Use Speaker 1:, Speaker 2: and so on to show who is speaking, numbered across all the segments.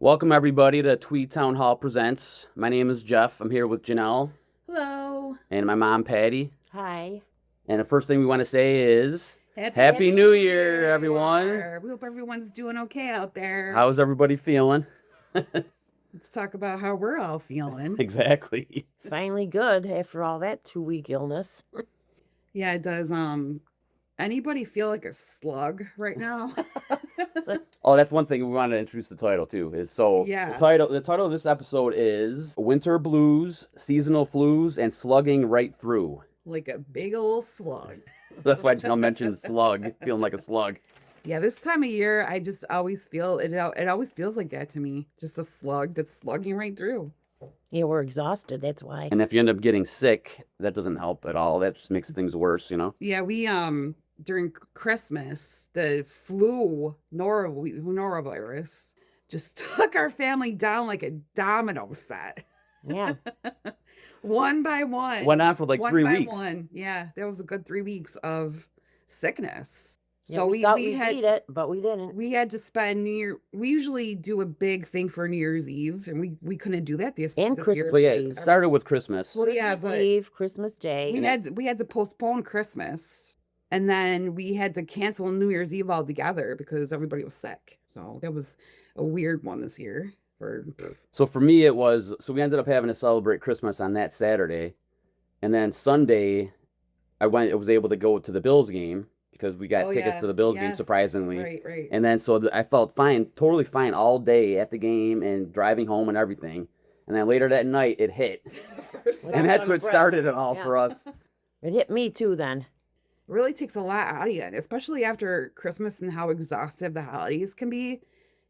Speaker 1: Welcome, everybody, to Tweed Townhall Presents. My name is Jeff. I'm here with Janelle.
Speaker 2: Hello.
Speaker 1: And my mom, Patty.
Speaker 3: Hi.
Speaker 1: And the first thing we want to say is
Speaker 2: Happy
Speaker 1: New Year, everyone.
Speaker 2: We hope everyone's doing okay out there.
Speaker 1: How's everybody feeling?
Speaker 2: Let's talk about how we're all feeling.
Speaker 1: Exactly.
Speaker 3: Finally good after all that 2-week illness.
Speaker 2: Yeah, it does. Anybody feel like a slug right now?
Speaker 1: Oh, that's one thing we wanted to introduce the title too.
Speaker 2: Yeah.
Speaker 1: The title of this episode is Winter Blues, Seasonal Flus, and Slugging Right Through.
Speaker 2: Like a big old slug.
Speaker 1: That's why Janelle mentioned slug, feeling like a slug.
Speaker 2: Yeah, this time of year, I just always feel it. It always feels like that to me. Just a slug that's slugging right through.
Speaker 3: Yeah, we're exhausted. That's why.
Speaker 1: And if you end up getting sick, that doesn't help at all. That just makes things worse, you know?
Speaker 2: Yeah, we during Christmas, the norovirus just took our family down like a domino set.
Speaker 3: Yeah.
Speaker 2: One by one.
Speaker 1: Went on for like 3 weeks.
Speaker 2: One. Yeah, that was a good 3 weeks of sickness.
Speaker 3: Yeah,
Speaker 2: So
Speaker 3: we thought
Speaker 2: we
Speaker 3: we'd
Speaker 2: had
Speaker 3: beat it, but we didn't.
Speaker 2: we had to spend we usually do a big thing for New Year's Eve, and we couldn't do that this
Speaker 3: And
Speaker 2: this
Speaker 3: Christmas
Speaker 2: year.
Speaker 1: But yeah,
Speaker 3: Eve.
Speaker 1: it started with Christmas.
Speaker 2: Well, yeah,
Speaker 3: Christmas
Speaker 2: but
Speaker 3: Eve, Christmas Day.
Speaker 2: we had to postpone Christmas, and then we had to cancel New Year's Eve altogether because everybody was sick. So that was a weird one this year.
Speaker 1: So for me, so we ended up having to celebrate Christmas on that Saturday. And then Sunday, I was able to go to the Bills game because we got tickets to the Bills game,
Speaker 2: Yes.
Speaker 1: surprisingly.
Speaker 2: Right.
Speaker 1: And then so I felt fine, totally fine all day at the game and driving home and everything. And then later that night, it hit. And that's what started it all for us.
Speaker 3: It hit me too then.
Speaker 2: Really takes a lot out of you, especially after Christmas and how exhaustive the holidays can be.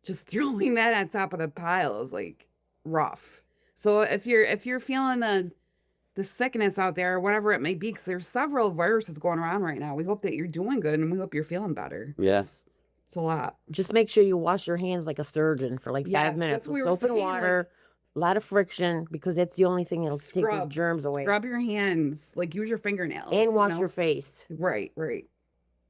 Speaker 2: Just throwing that on top of the pile is like rough. So if you're feeling the sickness out there, whatever it may be, because there's several viruses going around right now, we hope that you're doing good and we hope you're feeling better.
Speaker 1: Yes.
Speaker 2: It's a lot.
Speaker 3: Just make sure you wash your hands like a surgeon for like 5
Speaker 2: Yes,
Speaker 3: minutes
Speaker 2: that's what we
Speaker 3: with
Speaker 2: were
Speaker 3: soap and
Speaker 2: saying,
Speaker 3: water. A lot of friction because that's the only thing that'll take the germs away.
Speaker 2: Scrub your hands, like use your fingernails.
Speaker 3: And wash
Speaker 2: you know?
Speaker 3: your face.
Speaker 2: Right.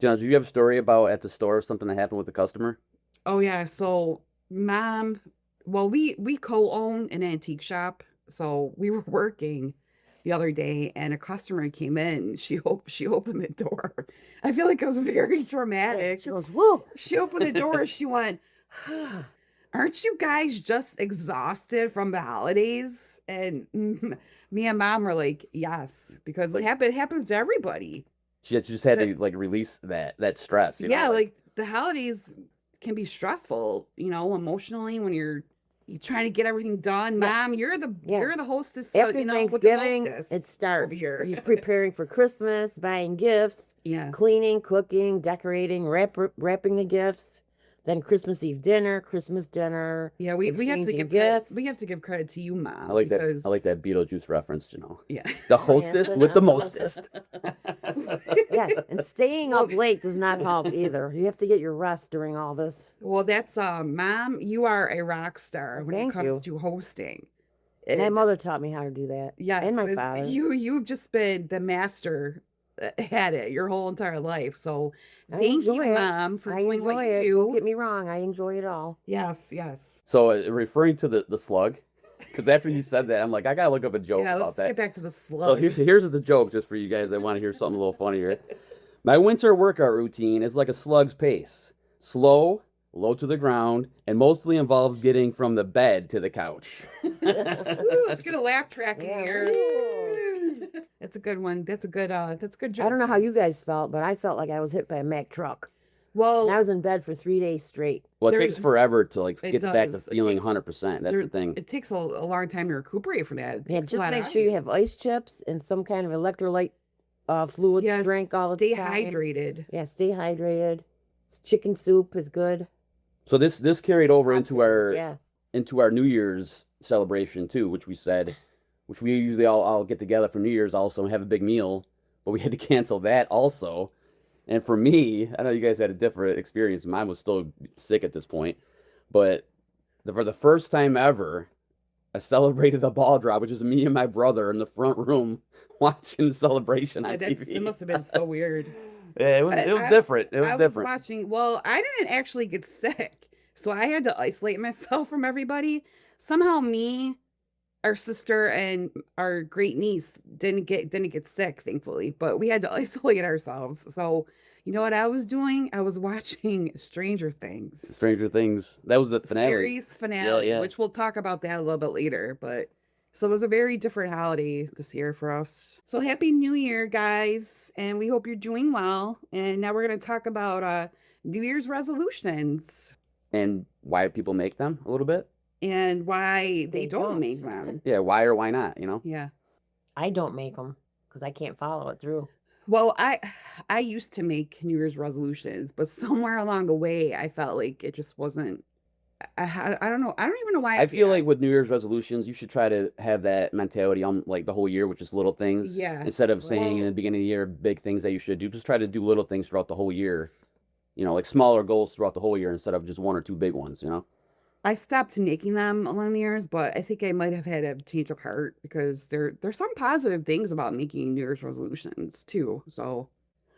Speaker 1: John, did you have a story about at the store something that happened with the customer?
Speaker 2: Oh yeah, so Mom, well, we co-own an antique shop, so we were working the other day, and a customer came in. She opened the door. I feel like it was very dramatic.
Speaker 3: She goes, whoa.
Speaker 2: She opened the door. She went, "Aren't you guys just exhausted from the holidays?" And me and Mom were like, "Yes," because it happens to everybody.
Speaker 1: She just had to like release that stress. You know,
Speaker 2: Like the holidays can be stressful, emotionally when you're trying to get everything done. Mom, you're the hostess.
Speaker 3: After
Speaker 2: with the
Speaker 3: Thanksgiving,
Speaker 2: hostess
Speaker 3: it starts.
Speaker 2: over here.
Speaker 3: You're preparing for Christmas, buying gifts,
Speaker 2: Yeah.
Speaker 3: cleaning, cooking, decorating, wrapping the gifts. Then Christmas Eve dinner, Christmas dinner.
Speaker 2: Yeah, we have to
Speaker 3: exchanging
Speaker 2: give
Speaker 3: gifts.
Speaker 2: we have to give credit to you, Mom.
Speaker 1: I like
Speaker 2: because,
Speaker 1: that. I like that Beetlejuice reference, you know.
Speaker 2: Yeah.
Speaker 1: The hostess
Speaker 3: Yes,
Speaker 1: with the
Speaker 3: and
Speaker 1: mostest.
Speaker 3: Yeah, and staying up late does not help either. You have to get your rest during all this.
Speaker 2: Well, that's Mom, you are a rock star when it
Speaker 3: Thank
Speaker 2: comes
Speaker 3: you.
Speaker 2: to hosting.
Speaker 3: My mother taught me how to do that.
Speaker 2: Yes,
Speaker 3: and my father.
Speaker 2: You've just been the master at it your whole entire life. So
Speaker 3: I
Speaker 2: thank you,
Speaker 3: enjoy it.
Speaker 2: Mom, for
Speaker 3: I
Speaker 2: doing what
Speaker 3: enjoy
Speaker 2: you
Speaker 3: it.
Speaker 2: do.
Speaker 3: Don't get me wrong. I enjoy it all.
Speaker 2: Yes.
Speaker 1: So referring to the slug, because after you said that, I'm like, I gotta look up a joke
Speaker 2: Yeah,
Speaker 1: about
Speaker 2: let's
Speaker 1: that.
Speaker 2: get back to the slug.
Speaker 1: So here's the joke, just for you guys that want to hear something a little funnier. My winter workout routine is like a slug's pace: slow, low to the ground, and mostly involves getting from the bed to the couch.
Speaker 2: Ooh, let's get a laugh track in here. That's a good one. That's a good joke.
Speaker 3: I don't know how you guys felt, but I felt like I was hit by a Mack truck.
Speaker 2: Well,
Speaker 3: And I was in bed for 3 days straight.
Speaker 1: Well, it
Speaker 2: There-
Speaker 1: takes forever to
Speaker 2: it
Speaker 1: get back to
Speaker 2: does. It
Speaker 1: feeling
Speaker 2: takes-
Speaker 1: 100%. That's the thing.
Speaker 2: it takes a long time to recuperate from that. It
Speaker 3: Yeah,
Speaker 2: takes a
Speaker 3: just
Speaker 2: lot
Speaker 3: make
Speaker 2: out of
Speaker 3: sure you have ice chips and some kind of electrolyte fluid
Speaker 2: Yeah,
Speaker 3: drink all the
Speaker 2: Stay
Speaker 3: time.
Speaker 2: hydrated.
Speaker 3: Yeah, stay hydrated. Chicken soup is good.
Speaker 1: So this carried over into
Speaker 3: Lobsters,
Speaker 1: our New Year's celebration too, which we usually all get together for New Year's also and have a big meal, but we had to cancel that also. And for me, I know you guys had a different experience. Mine was still sick at this point, but for the first time ever, I celebrated the ball drop, which is me and my brother in the front room watching the celebration on TV.
Speaker 2: It must have been so weird.
Speaker 1: Yeah, it was different. It was
Speaker 2: I
Speaker 1: different.
Speaker 2: was watching. Well, I didn't actually get sick. So I had to isolate myself from everybody. Somehow me, our sister, and our great niece didn't get sick, thankfully, but we had to isolate ourselves. So you know what I was doing? I was watching Stranger Things.
Speaker 1: Stranger Things. That was the finale.
Speaker 2: Series finale,
Speaker 1: Yeah.
Speaker 2: which we'll talk about that a little bit later. But so it was a very different holiday this year for us. So happy New Year, guys, and we hope you're doing well. And now we're gonna talk about New Year's resolutions
Speaker 1: And why people make them a little bit.
Speaker 2: and why they
Speaker 3: They
Speaker 2: don't
Speaker 3: don't.
Speaker 2: make them.
Speaker 1: Yeah, why or why not, you know?
Speaker 2: Yeah.
Speaker 3: I don't make them because I can't follow it through.
Speaker 2: Well, I used to make New Year's resolutions, but somewhere along the way, I felt like it just wasn't. I don't know. I don't even know why.
Speaker 1: I feel like with New Year's resolutions, you should try to have that mentality on like the whole year, which is little things.
Speaker 2: Yeah.
Speaker 1: Instead of saying in
Speaker 2: Well-
Speaker 1: the beginning of the year big things that you should do, just try to do little things throughout the whole year. You know, like smaller goals throughout the whole year instead of just one or two big ones, you know?
Speaker 2: I stopped making them along the years, but I think I might have had a change of heart because there's some positive things about making New Year's resolutions too. So,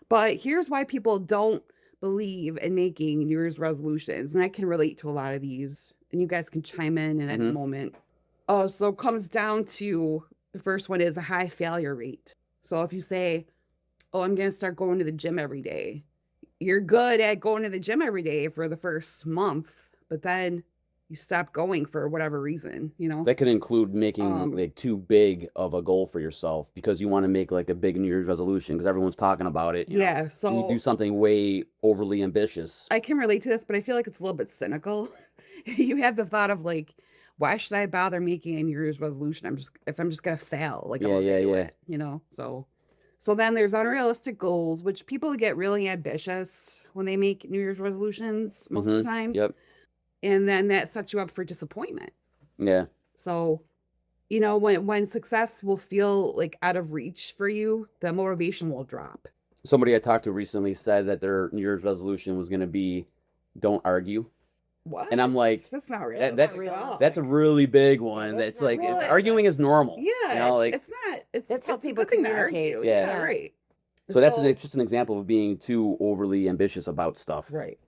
Speaker 2: but here's why people don't believe in making New Year's resolutions, and I can relate to a lot of these, and you guys can chime in at any
Speaker 1: Mhm.
Speaker 2: moment. Oh, so it comes down to the first one is a high failure rate. So if you say, "Oh, I'm gonna start going to the gym every day," you're good at going to the gym every day for the first month, but then you stop going for whatever reason, you know?
Speaker 1: That could include making
Speaker 2: Um,
Speaker 1: like too big of a goal for yourself because you want to make like a big New Year's resolution because everyone's talking about it. You know?
Speaker 2: Yeah,
Speaker 1: And you
Speaker 2: so
Speaker 1: do something way overly ambitious.
Speaker 2: I can relate to this, but I feel like it's a little bit cynical. You have the thought of like, why should I bother making a New Year's resolution? If I'm just gonna fail, like I'm
Speaker 1: Yeah,
Speaker 2: not gonna
Speaker 1: yeah,
Speaker 2: do
Speaker 1: yeah.
Speaker 2: it, you know? So then there's unrealistic goals, which people get really ambitious when they make New Year's resolutions most of the time.
Speaker 1: Yep.
Speaker 2: And then that sets you up for disappointment.
Speaker 1: Yeah.
Speaker 2: So, you know, when success will feel like out of reach for you, the motivation will drop.
Speaker 1: Somebody I talked to recently said that their New Year's resolution was going to be don't argue.
Speaker 2: What?
Speaker 1: And I'm like,
Speaker 2: that's not real.
Speaker 1: that's
Speaker 2: real.
Speaker 1: that's a really big one.
Speaker 3: that's
Speaker 1: That's
Speaker 3: not
Speaker 1: like
Speaker 3: real.
Speaker 1: arguing is normal.
Speaker 2: Yeah,
Speaker 1: You know, like
Speaker 2: it's not. It's
Speaker 3: That's how
Speaker 2: it's a
Speaker 3: people
Speaker 2: good thing to
Speaker 3: communicate.
Speaker 2: argue.
Speaker 1: Yeah.
Speaker 2: right.
Speaker 1: so that's just an example of being too overly ambitious about stuff.
Speaker 2: Right.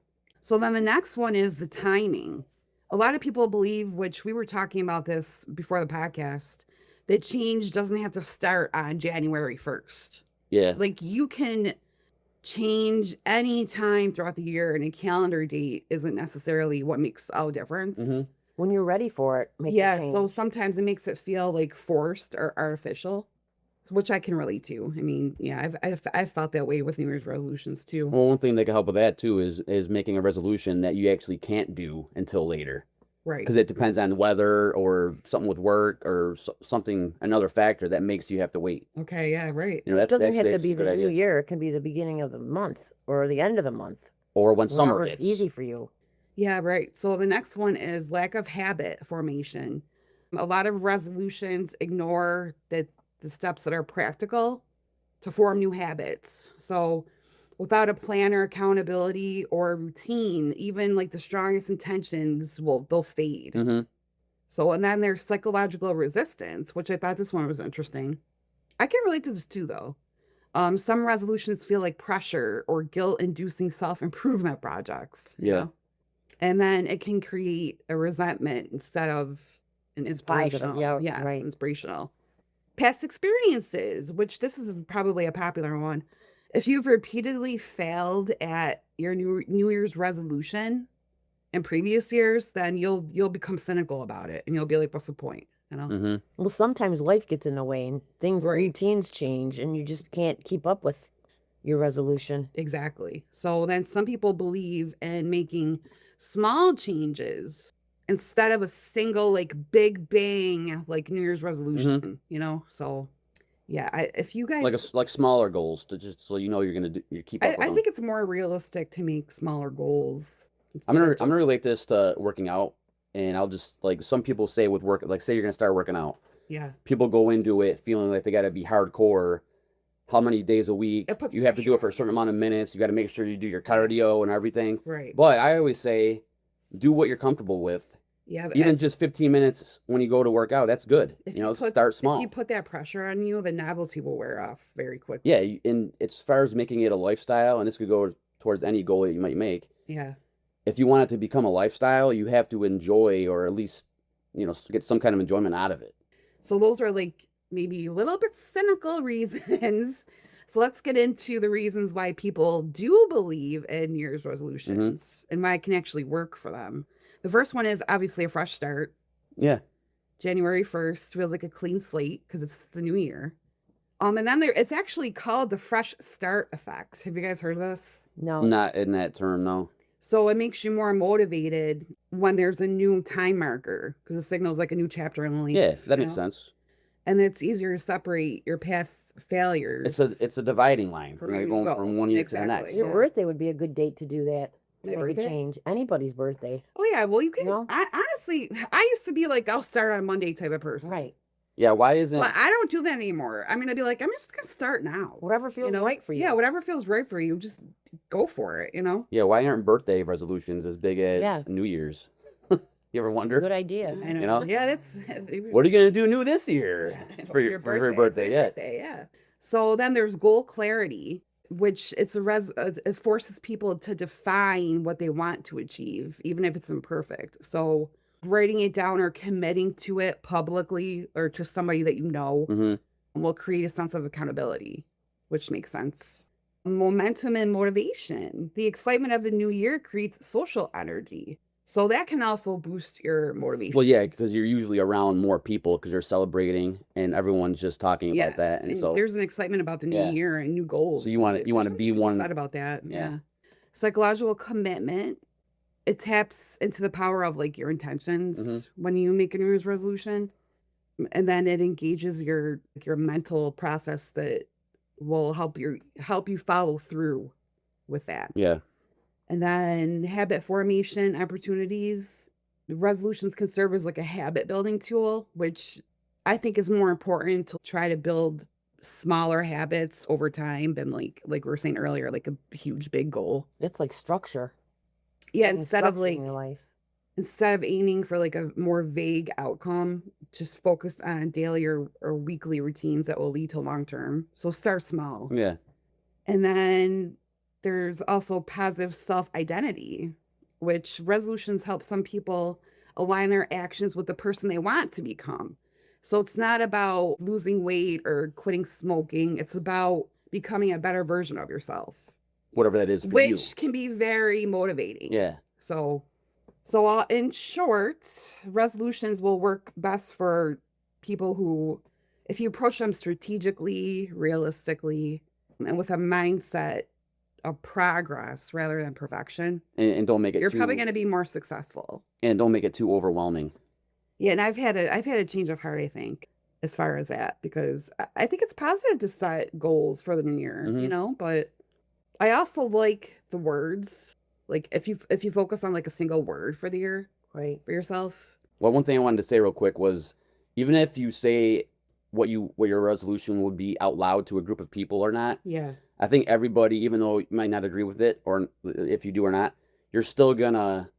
Speaker 2: So then the next one is the timing. A lot of people believe, which we were talking about this before the podcast, that change doesn't have to start on January 1st.
Speaker 1: Yeah.
Speaker 2: Like you can change any time throughout the year, and a calendar date isn't necessarily what makes all difference.
Speaker 1: Mhm.
Speaker 3: When you're ready for it, make the
Speaker 2: Yeah,
Speaker 3: change.
Speaker 2: so sometimes it makes it feel like forced or artificial, which I can relate to. I mean, yeah, I've felt that way with New Year's resolutions too.
Speaker 1: Well, one thing that can help with that too is making a resolution that you actually can't do until later.
Speaker 2: Right.
Speaker 1: Because it depends on weather or something with work or something, another factor that makes you have to wait.
Speaker 2: Okay, yeah, right.
Speaker 1: You know,
Speaker 3: It
Speaker 1: that's
Speaker 3: doesn't have
Speaker 1: actually
Speaker 3: to be
Speaker 1: a good
Speaker 3: the new
Speaker 1: idea.
Speaker 3: year. It can be the beginning of the month or the end of the month.
Speaker 1: Or when summer
Speaker 3: Whenever
Speaker 1: hits.
Speaker 3: it's easy for you.
Speaker 2: Yeah, right. So the next one is lack of habit formation. A lot of resolutions ignore the steps that are practical to form new habits. So without a plan or accountability or a routine, even like the strongest intentions they'll fade.
Speaker 1: Mm-hmm.
Speaker 2: So and then there's psychological resistance, which I thought this one was interesting. I can relate to this too though. Some resolutions feel like pressure or guilt-inducing self-improvement projects. you
Speaker 1: Yeah.
Speaker 2: know? And then it can create a resentment instead of an inspirational.
Speaker 3: yeah,
Speaker 2: yes,
Speaker 3: right.
Speaker 2: inspirational. Past experiences, which this is probably a popular one. If you've repeatedly failed at your New Year's resolution in previous years, then you'll become cynical about it, and you'll be like, "What's the point?" You know?
Speaker 1: Mm-hmm.
Speaker 3: Well, sometimes life gets in the way and
Speaker 2: Right.
Speaker 3: routines change and you just can't keep up with your resolution.
Speaker 2: Exactly. So then some people believe in making small changes instead of a single like big bang like New Year's resolution, you know? So yeah, if you guys
Speaker 1: Like smaller goals to just so you know you're gonna you keep up with
Speaker 2: I
Speaker 1: them.
Speaker 2: think it's more realistic to make smaller goals.
Speaker 1: I'm
Speaker 2: instead
Speaker 1: gonna
Speaker 2: of
Speaker 1: I'm gonna
Speaker 2: just-
Speaker 1: relate this to working out, and I'll just like some people say with work, like say you're gonna start working out.
Speaker 2: yeah.
Speaker 1: People go into it feeling like they gotta be hardcore. How many days a week?
Speaker 2: It puts
Speaker 1: You have to do it
Speaker 2: pressure
Speaker 1: for a
Speaker 2: on
Speaker 1: certain
Speaker 2: you.
Speaker 1: amount of minutes. You got to make sure you do your cardio and everything.
Speaker 2: Right.
Speaker 1: But I always say, do what you're comfortable with.
Speaker 2: Yeah.
Speaker 1: Even just 15 minutes when you go to work out, that's good.
Speaker 2: if
Speaker 1: You know,
Speaker 2: put,
Speaker 1: start
Speaker 2: if
Speaker 1: small.
Speaker 2: you put that pressure on you, the novelty will wear off very quickly.
Speaker 1: Yeah, and as far as making it a lifestyle, and this could go towards any goal that you might make,
Speaker 2: Yeah.
Speaker 1: if you want it to become a lifestyle, you have to enjoy, or at least, get some kind of enjoyment out of it.
Speaker 2: So those are like maybe a little bit cynical reasons. So let's get into the reasons why people do believe in New Year's resolutions and why it can actually work for them. The first one is obviously a fresh start.
Speaker 1: Yeah.
Speaker 2: January 1st feels like a clean slate because it's the new year. And then it's actually called the fresh start effect. Have you guys heard of this?
Speaker 3: No.
Speaker 1: Not in that term, no.
Speaker 2: So it makes you more motivated when there's a new time marker because it signals like a new chapter in life.
Speaker 1: Yeah, that makes sense.
Speaker 2: And it's easier to separate your past failures.
Speaker 1: It's a dividing line.
Speaker 2: From
Speaker 1: You're
Speaker 2: where you
Speaker 1: going
Speaker 2: go.
Speaker 1: from one year to the
Speaker 2: Exactly.
Speaker 1: next.
Speaker 3: Your
Speaker 2: Yeah.
Speaker 3: birthday would be a good date to do that.
Speaker 2: My
Speaker 3: Make a
Speaker 2: birthday?
Speaker 3: change. Anybody's birthday.
Speaker 2: Oh yeah, well you can.
Speaker 3: You know?
Speaker 2: Honestly, I used to be like I'll start on Monday type of person.
Speaker 3: Right.
Speaker 1: Yeah, why isn't
Speaker 2: But I don't do that anymore. I mean, I'd be like, I'm just gonna start now.
Speaker 3: Whatever feels right for you.
Speaker 2: Yeah, whatever feels right for you, just go for it.
Speaker 1: why aren't birthday resolutions as big as
Speaker 3: Yeah.
Speaker 1: New Year's? You ever wonder?
Speaker 3: Good idea.
Speaker 2: I know.
Speaker 1: You know?
Speaker 2: Yeah, that's.
Speaker 1: What are you gonna do new this year for your birthday? Yeah.
Speaker 2: Yeah. So then there's goal clarity, which it forces people to define what they want to achieve, even if it's imperfect. So writing it down or committing to it publicly or to somebody that you know
Speaker 1: Mm-hmm.
Speaker 2: will create a sense of accountability, which makes sense. Momentum and motivation. The excitement of the new year creates social energy. So that can also boost your motivation.
Speaker 1: Well, yeah, because you're usually around more people because you're celebrating and everyone's just talking
Speaker 2: Yeah,
Speaker 1: about that, and
Speaker 2: and
Speaker 1: so
Speaker 2: there's an excitement about the new
Speaker 1: Yeah.
Speaker 2: year and new goals.
Speaker 1: So you wanna-
Speaker 2: There's
Speaker 1: you wanna
Speaker 2: something
Speaker 1: be
Speaker 2: to be
Speaker 1: one-
Speaker 2: said about that.
Speaker 1: Yeah.
Speaker 2: Yeah. Psychological commitment. It taps into the power of like your intentions when you make a New Year's resolution, and then it engages your mental process that will help you follow through with that.
Speaker 1: yeah,
Speaker 2: And then habit formation opportunities. Resolutions can serve as like a habit building tool, which I think is more important to try to build smaller habits over time than like we were saying earlier, like a huge big goal.
Speaker 3: It's like structure.
Speaker 2: Yeah,
Speaker 3: Having
Speaker 2: instead of
Speaker 3: structure in
Speaker 2: like
Speaker 3: your life.
Speaker 2: instead of aiming for like a more vague outcome, just focus on daily or weekly routines that will lead to long term. So start small.
Speaker 1: yeah,
Speaker 2: And then there's also positive self-identity, which resolutions help some people align their actions with the person they want to become. So it's not about losing weight or quitting smoking. It's about becoming a better version of yourself,
Speaker 1: whatever that is for
Speaker 2: which can be very motivating.
Speaker 1: you. Yeah,
Speaker 2: So in short, resolutions will work best for people who, if you approach them strategically, realistically, and with a mindset of progress rather than perfection,
Speaker 1: and don't make it
Speaker 2: you're
Speaker 1: too,
Speaker 2: probably going to be more successful.
Speaker 1: and don't make it too overwhelming.
Speaker 2: Yeah, and I've had a change of heart, I think, as far as that, because I think it's positive to set goals for the new year, but I also like the words. Like if you focus on like a single word for the year
Speaker 3: Right.
Speaker 2: for yourself.
Speaker 1: Well, one thing I wanted to say real quick was, even if you say what your resolution would be out loud to a group of people or not,
Speaker 2: Yeah.
Speaker 1: I think everybody, even though you might not agree with it, or if you do or not, you're still gonna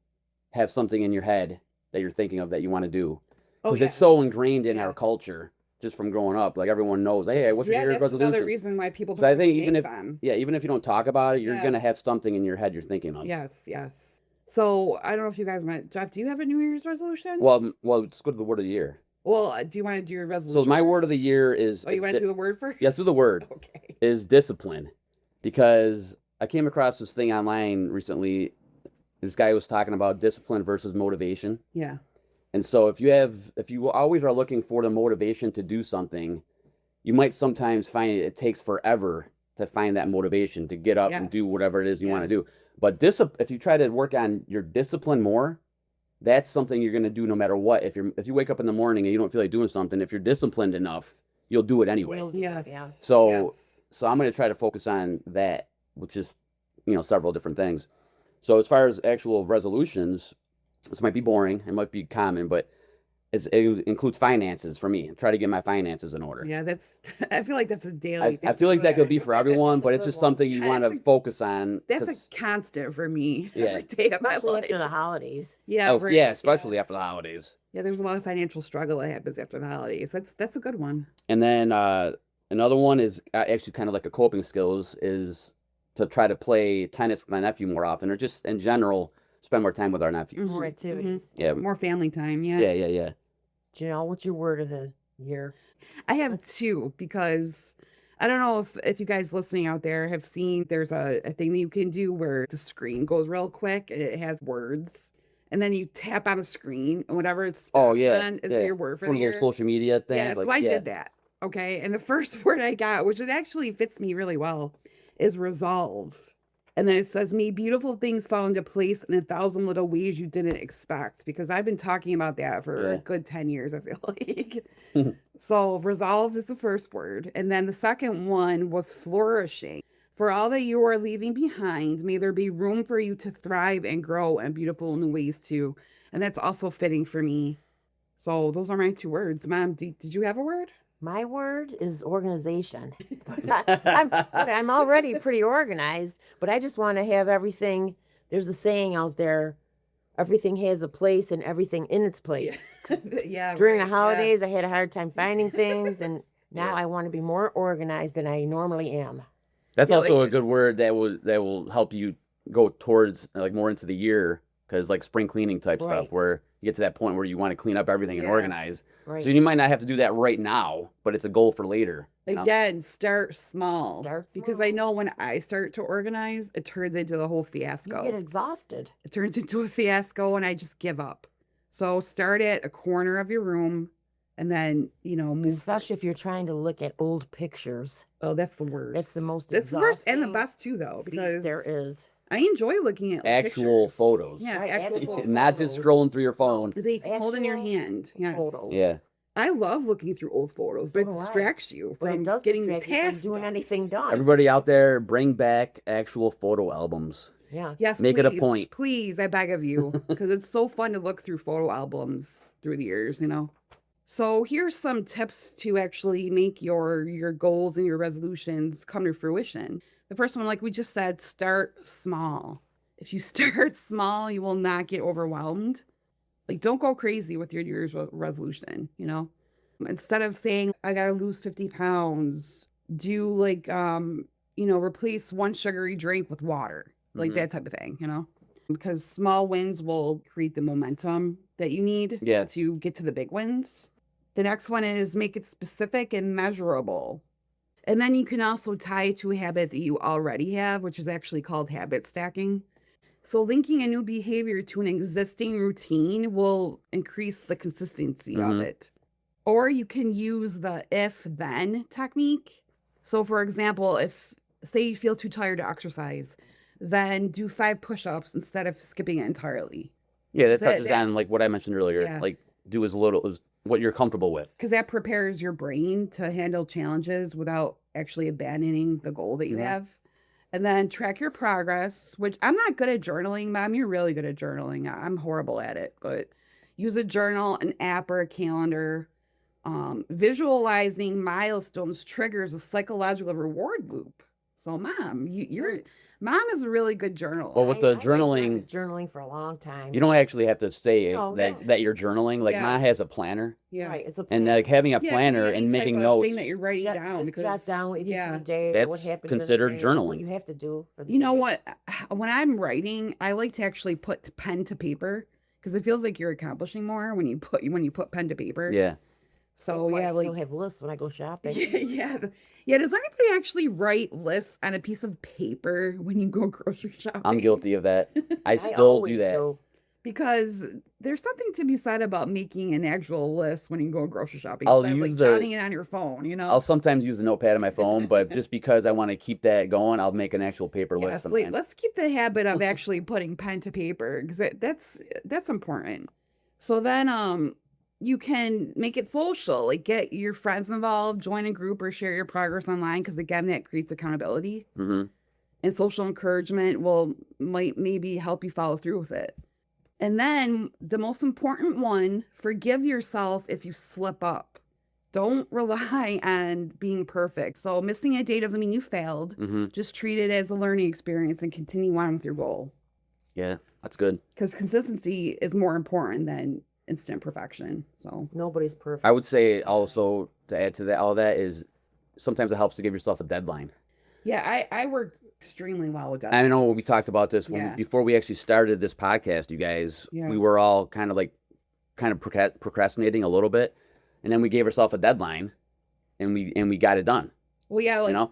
Speaker 1: have something in your head that you're thinking of that you want to do,
Speaker 2: Oh,
Speaker 1: because
Speaker 2: yeah.
Speaker 1: it's so ingrained in
Speaker 2: Yeah.
Speaker 1: our culture just from growing up. Like everyone knows, hey, what's your
Speaker 2: Yeah,
Speaker 1: New Year's
Speaker 2: that's another
Speaker 1: resolution?
Speaker 2: reason why people
Speaker 1: So I think
Speaker 2: create
Speaker 1: even if
Speaker 2: them.
Speaker 1: even if you don't talk about it, you're
Speaker 2: Yeah.
Speaker 1: gonna have something in your head you're thinking of.
Speaker 2: Yes. So I don't know if you guys want, Jeff, do you have a New Year's resolution?
Speaker 1: Well, let's go to the word of the year.
Speaker 2: Well, do you want to do your resolution?
Speaker 1: So my word of
Speaker 2: first?
Speaker 1: the year is
Speaker 2: Oh, you want to do the word first?
Speaker 1: yes, do the word
Speaker 2: Okay.
Speaker 1: is discipline, because I came across this thing online recently. This guy was talking about discipline versus motivation.
Speaker 2: Yeah.
Speaker 1: And so if you always are looking for the motivation to do something, you might sometimes find it takes forever to find that motivation to get up and do whatever it is you want to do. But if you try to work on your discipline more, that's something you're going to do no matter what. If you wake up in the morning and you don't feel like doing something, if you're disciplined enough, you'll do it anyway.
Speaker 2: Yes.
Speaker 3: Yeah.
Speaker 1: So
Speaker 2: Yes.
Speaker 1: I'm going to try to focus on that, which is, several different things. So as far as actual resolutions, this might be boring, it might be common, but it includes finances for me. Try to get my finances in order.
Speaker 2: Yeah, I feel like that's a daily thing.
Speaker 1: I feel like that could be for everyone,
Speaker 3: That's a
Speaker 1: but it's
Speaker 3: good
Speaker 1: just
Speaker 3: one.
Speaker 1: something you want
Speaker 2: That's
Speaker 1: to
Speaker 2: a-
Speaker 1: focus on.
Speaker 2: That's a
Speaker 1: 'cause-
Speaker 2: constant for me
Speaker 1: Yeah.
Speaker 2: every day of my
Speaker 3: Especially
Speaker 2: life.
Speaker 3: after the holidays.
Speaker 2: Yeah,
Speaker 1: oh,
Speaker 2: right,
Speaker 1: yeah, especially after the holidays.
Speaker 2: Yeah, there's a lot of financial struggle that happens after the holidays. That's a good one.
Speaker 1: And then another one is actually kind of like a coping skills, is to try to play tennis with my nephew more often, or just in general spend more time with our nephews.
Speaker 3: More activities.
Speaker 1: Yeah.
Speaker 2: More family time. Yeah.
Speaker 1: Yeah.
Speaker 3: Janelle, what's your word of the year?
Speaker 2: I have two because I don't know if you guys listening out there have seen there's a thing that you can do where the screen goes real quick and it has words. And then you tap on the screen and whatever it's then is your word for
Speaker 1: one
Speaker 2: the
Speaker 1: of
Speaker 2: year.
Speaker 1: those social media things.
Speaker 2: Yeah, so I did that. Okay. And the first word I got, which it actually fits me really well, is resolve. And then it says, may beautiful things fall into place in 1,000 little ways you didn't expect. Because I've been talking about that for a good 10 years, I feel like. So resolve is the first word. And then the second one was flourishing. For all that you are leaving behind, may there be room for you to thrive and grow in beautiful new ways too. And that's also fitting for me. So those are my two words. Mom, did you have a word?
Speaker 3: My word is organization. I'm already pretty organized, but I just want to have everything. There's a saying out there, everything has a place and everything in its place.
Speaker 2: Yeah.
Speaker 3: During the holidays, I had a hard time finding things, and now I want to be more organized than I normally am.
Speaker 1: That's also a good word that will help you go towards like more into the year, because like spring cleaning type stuff where you get to that point where you want to clean up everything and organize.
Speaker 3: Right.
Speaker 1: So you might not have to do that right now, but it's a goal for later.
Speaker 2: Again, start small. Because I know when I start to organize, it turns into the whole fiasco.
Speaker 3: You get exhausted.
Speaker 2: It turns into a fiasco and I just give up. So start at a corner of your room and then, move.
Speaker 3: Especially if you're trying to look at old pictures.
Speaker 2: Oh, that's the worst.
Speaker 3: That's the most
Speaker 2: That's the worst and the best too, though, because
Speaker 3: there is.
Speaker 2: I enjoy looking at
Speaker 1: actual
Speaker 2: pictures.
Speaker 1: photos.
Speaker 2: Yeah,
Speaker 3: actual
Speaker 2: photos.
Speaker 1: Not just scrolling through your phone.
Speaker 2: They hold in your hand. Yes.
Speaker 3: Photos.
Speaker 1: Yeah.
Speaker 2: I love looking through old photos, but it distracts you from getting the task
Speaker 3: doing anything done.
Speaker 1: Everybody out there, bring back actual photo albums.
Speaker 3: Yeah.
Speaker 2: Yes,
Speaker 1: Make it a point.
Speaker 2: Please, I beg of you, because it's so fun to look through photo albums through the years, So here's some tips to actually make your goals and your resolutions come to fruition. The first one, like we just said, start small. If you start small, you will not get overwhelmed. Like, don't go crazy with your New Year's resolution, Instead of saying, I got to lose 50 pounds, do replace one sugary drink with water, like that type of thing, Because small wins will create the momentum that you need to get to the big wins. The next one is make it specific and measurable. And then you can also tie it to a habit that you already have, which is actually called habit stacking. So linking a new behavior to an existing routine will increase the consistency of it. Or you can use the if-then technique. So for example, say you feel too tired to exercise, then do 5 push-ups instead of skipping it entirely.
Speaker 1: Yeah, that touches on like what I mentioned earlier.
Speaker 2: Yeah.
Speaker 1: Like do as little as what you're comfortable with.
Speaker 2: Because that prepares your brain to handle challenges without actually abandoning the goal that you have. And then track your progress, which I'm not good at journaling. Mom, you're really good at journaling. I'm horrible at it, but use a journal, an app, or a calendar. Visualizing milestones triggers a psychological reward loop. So Mom, Mom is a really good journaler.
Speaker 1: Well, with the journaling,
Speaker 3: I've been journaling for a long time.
Speaker 1: you don't actually have to say that you're journaling. Like Ma has a planner.
Speaker 2: Yeah.
Speaker 3: Right, it's a planner.
Speaker 1: And like having a planner and making notes.
Speaker 2: Thing that you're writing down.
Speaker 3: Just jot down what you did for the day,
Speaker 1: that's
Speaker 3: what happened
Speaker 1: considered
Speaker 3: during the day,
Speaker 1: journaling.
Speaker 3: what you have to do. For the
Speaker 2: You know
Speaker 3: day.
Speaker 2: what? When I'm writing, I like to actually put pen to paper because it feels like you're accomplishing more when you put pen to paper.
Speaker 1: Yeah.
Speaker 2: So
Speaker 3: That's why I
Speaker 2: like
Speaker 3: still have lists when I go shopping.
Speaker 2: Yeah. Does anybody actually write lists on a piece of paper when you go grocery shopping?
Speaker 1: I'm guilty of that. I still
Speaker 3: always
Speaker 1: do that.
Speaker 3: do.
Speaker 2: Because there's something to be said about making an actual list when you go grocery shopping.
Speaker 1: I'll
Speaker 2: instead of,
Speaker 1: use
Speaker 2: jotting it on your phone,
Speaker 1: I'll sometimes use the notepad on my phone, but just because I want to keep that going, I'll make an actual paper list. Sometimes.
Speaker 2: Let's keep the habit of actually putting pen to paper because that's important. So then you can make it social, like get your friends involved, join a group, or share your progress online because again, that creates accountability.
Speaker 1: Mm-hmm.
Speaker 2: And social encouragement might maybe help you follow through with it. And then the most important one, forgive yourself if you slip up. Don't rely on being perfect. So missing a day doesn't mean you failed.
Speaker 1: Mm-hmm.
Speaker 2: Just treat it as a learning experience and continue on with your goal.
Speaker 1: Yeah, that's good.
Speaker 2: Because consistency is more important than instant perfection. So
Speaker 3: Nobody's perfect.
Speaker 1: I would say also to add to that, all that is sometimes it helps to give yourself a deadline.
Speaker 2: yeah, I work extremely well with
Speaker 1: I know we
Speaker 2: deadlines.
Speaker 1: talked about this
Speaker 2: Yeah.
Speaker 1: before we actually started this podcast, you guys.
Speaker 2: Yeah.
Speaker 1: We were all kind of procrastinating a little bit, and then we gave ourselves a deadline, and we got it done.
Speaker 2: Well, yeah, like
Speaker 1: You know,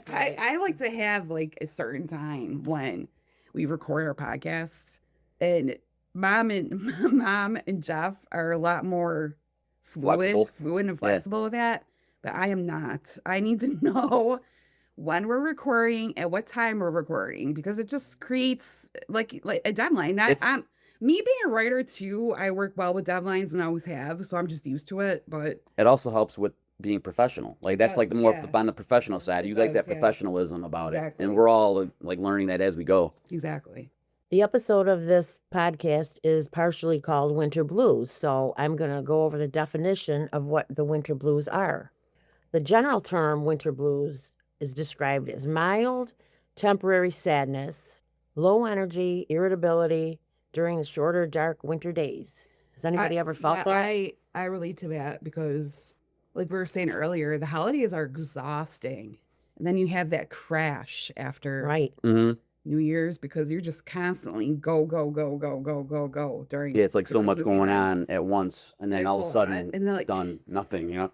Speaker 2: I like to have like a certain time when we record our podcast, and mom and Jeff are a lot more
Speaker 1: Flexible.
Speaker 2: fluid and
Speaker 1: Yeah.
Speaker 2: flexible with that, but I am not. I need to know when we're recording, at what time we're recording, because it just creates like a deadline. Not
Speaker 1: It's-
Speaker 2: me being a writer too. I work well with deadlines and always have, so I'm just used to it. But
Speaker 1: it also helps with being professional. Like that's like the
Speaker 2: does,
Speaker 1: more
Speaker 2: yeah.
Speaker 1: on the professional side.
Speaker 2: It
Speaker 1: You like
Speaker 2: does,
Speaker 1: that
Speaker 2: yeah.
Speaker 1: professionalism about it,
Speaker 2: Exactly.
Speaker 1: and we're all like learning that as we go.
Speaker 2: exactly.
Speaker 3: The episode of this podcast is partially called Winter Blues, so I'm going to go over the definition of what the winter blues are. The general term winter blues is described as mild, temporary sadness, low energy, irritability during the shorter, dark winter days. Has anybody ever felt that?
Speaker 2: I relate to that because, like we were saying earlier, the holidays are exhausting, and then you have that crash after
Speaker 3: Right.
Speaker 1: Mm-hmm.
Speaker 2: New Year's because you're just constantly go during.
Speaker 1: Yeah, it's like
Speaker 2: the
Speaker 1: so much
Speaker 2: Christmas
Speaker 1: going
Speaker 2: season.
Speaker 1: on at once, and then
Speaker 2: It's
Speaker 1: all of
Speaker 2: a
Speaker 1: a sudden,
Speaker 2: lot, and then, like-
Speaker 1: done nothing. You know?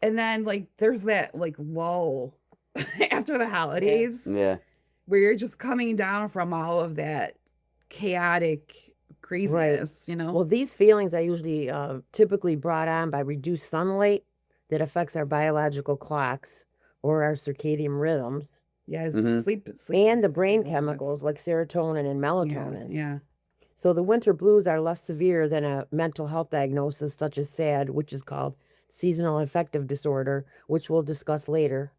Speaker 2: And then like there's that like lull after the holidays
Speaker 1: Yeah.
Speaker 2: where you're just coming down from all of that chaotic craziness, you know?
Speaker 3: Well, these feelings are usually typically brought on by reduced sunlight that affects our biological clocks or our circadian rhythms,
Speaker 2: yeah,
Speaker 1: Mhm.
Speaker 2: sleep
Speaker 3: and the
Speaker 2: is
Speaker 3: brain
Speaker 2: a lot.
Speaker 3: chemicals like serotonin and melatonin.
Speaker 2: Yeah.
Speaker 3: So the winter blues are less severe than a mental health diagnosis such as SAD, which is called seasonal affective disorder, which we'll discuss later.